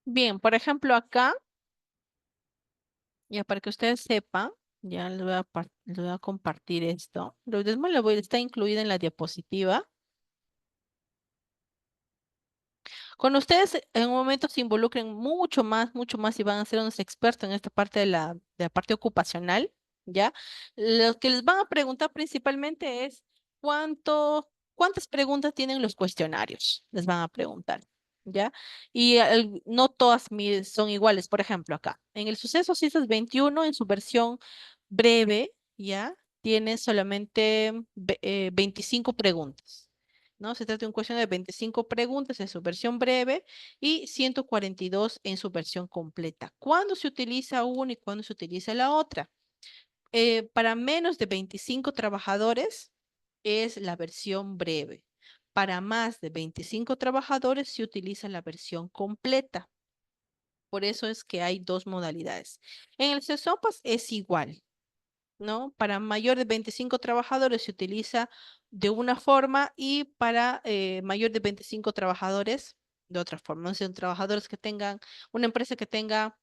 Bien, por ejemplo, acá, ya para que ustedes sepan, ya les voy a compartir esto. Lo mismo está incluida en la diapositiva. Cuando ustedes en un momento se involucren mucho más y van a ser unos expertos en esta parte de la parte ocupacional, ¿ya? Lo que les van a preguntar principalmente es cuántas preguntas tienen los cuestionarios, les van a preguntar, ¿ya? Y no todas son iguales. Por ejemplo, acá, en el suceso CISAS 21, en su versión breve, ¿ya? Tiene solamente 25 preguntas. ¿No? Se trata de un cuestionario de 25 preguntas en su versión breve y 142 en su versión completa. ¿Cuándo se utiliza una y cuándo se utiliza la otra? Para menos de 25 trabajadores es la versión breve. Para más de 25 trabajadores se utiliza la versión completa. Por eso es que hay dos modalidades. En el CESOPAS es igual. ¿No? Para mayor de 25 trabajadores se utiliza de una forma y para mayor de 25 trabajadores de otra forma. Son trabajadores que tengan, una empresa que tenga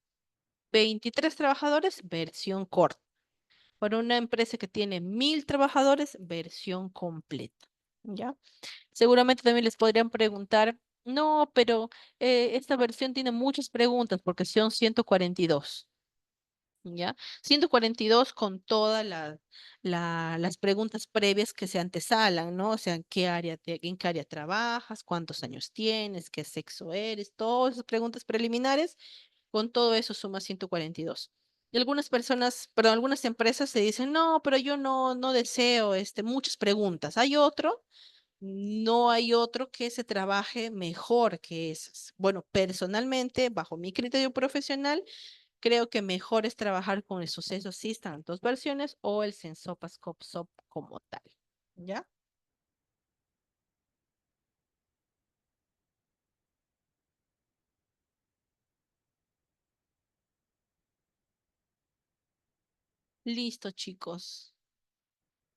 23 trabajadores, versión corta. Para una empresa que tiene 1000 trabajadores, versión completa. ¿Ya? Seguramente también les podrían preguntar, no, pero esta versión tiene muchas preguntas porque son 142. ¿Ya? 142 con todas las preguntas previas que se antesalan, ¿no? O sea, en qué área trabajas, cuántos años tienes, qué sexo eres, todas esas preguntas preliminares, con todo eso suma 142. Y algunas personas, perdón, algunas empresas se dicen, no, pero yo no deseo muchas preguntas. No hay otro que se trabaje mejor que esas. Bueno, personalmente, bajo mi criterio profesional, creo que mejor es trabajar con el suceso System en dos versiones o el Sensopas COPSOP como tal. ¿Ya? Listo, chicos.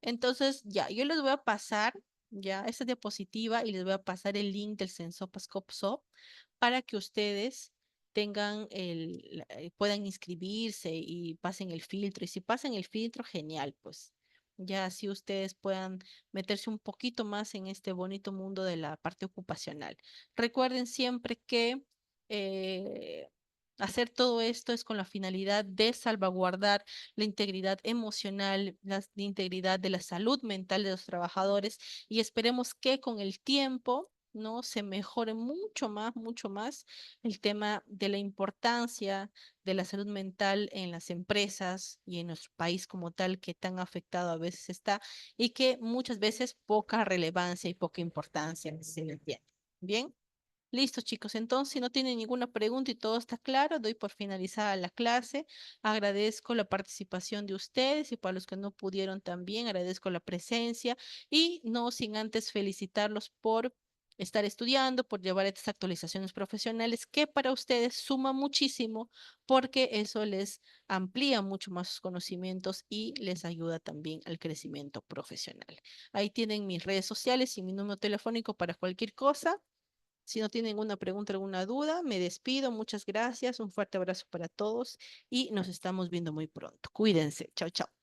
Entonces, ya, yo les voy a pasar ya esta diapositiva y les voy a pasar el link del Censopascopso para que ustedes tengan puedan inscribirse y pasen el filtro. Y si pasan el filtro, genial, pues ya así ustedes puedan meterse un poquito más en este bonito mundo de la parte ocupacional. Recuerden siempre que eh, hacer todo esto es con la finalidad de salvaguardar la integridad emocional, la integridad de la salud mental de los trabajadores y esperemos que con el tiempo, ¿no? Se mejore mucho más el tema de la importancia de la salud mental en las empresas y en nuestro país como tal, que tan afectado a veces está y que muchas veces poca relevancia y poca importancia se le tiene. Bien. Listo, chicos. Entonces, si no tienen ninguna pregunta y todo está claro, doy por finalizada la clase. Agradezco la participación de ustedes y para los que no pudieron también, agradezco la presencia y no sin antes felicitarlos por estar estudiando, por llevar estas actualizaciones profesionales que para ustedes suma muchísimo porque eso les amplía mucho más sus conocimientos y les ayuda también al crecimiento profesional. Ahí tienen mis redes sociales y mi número telefónico para cualquier cosa. Si no tienen ninguna pregunta, alguna duda, me despido. Muchas gracias. Un fuerte abrazo para todos y nos estamos viendo muy pronto. Cuídense. Chao, chao.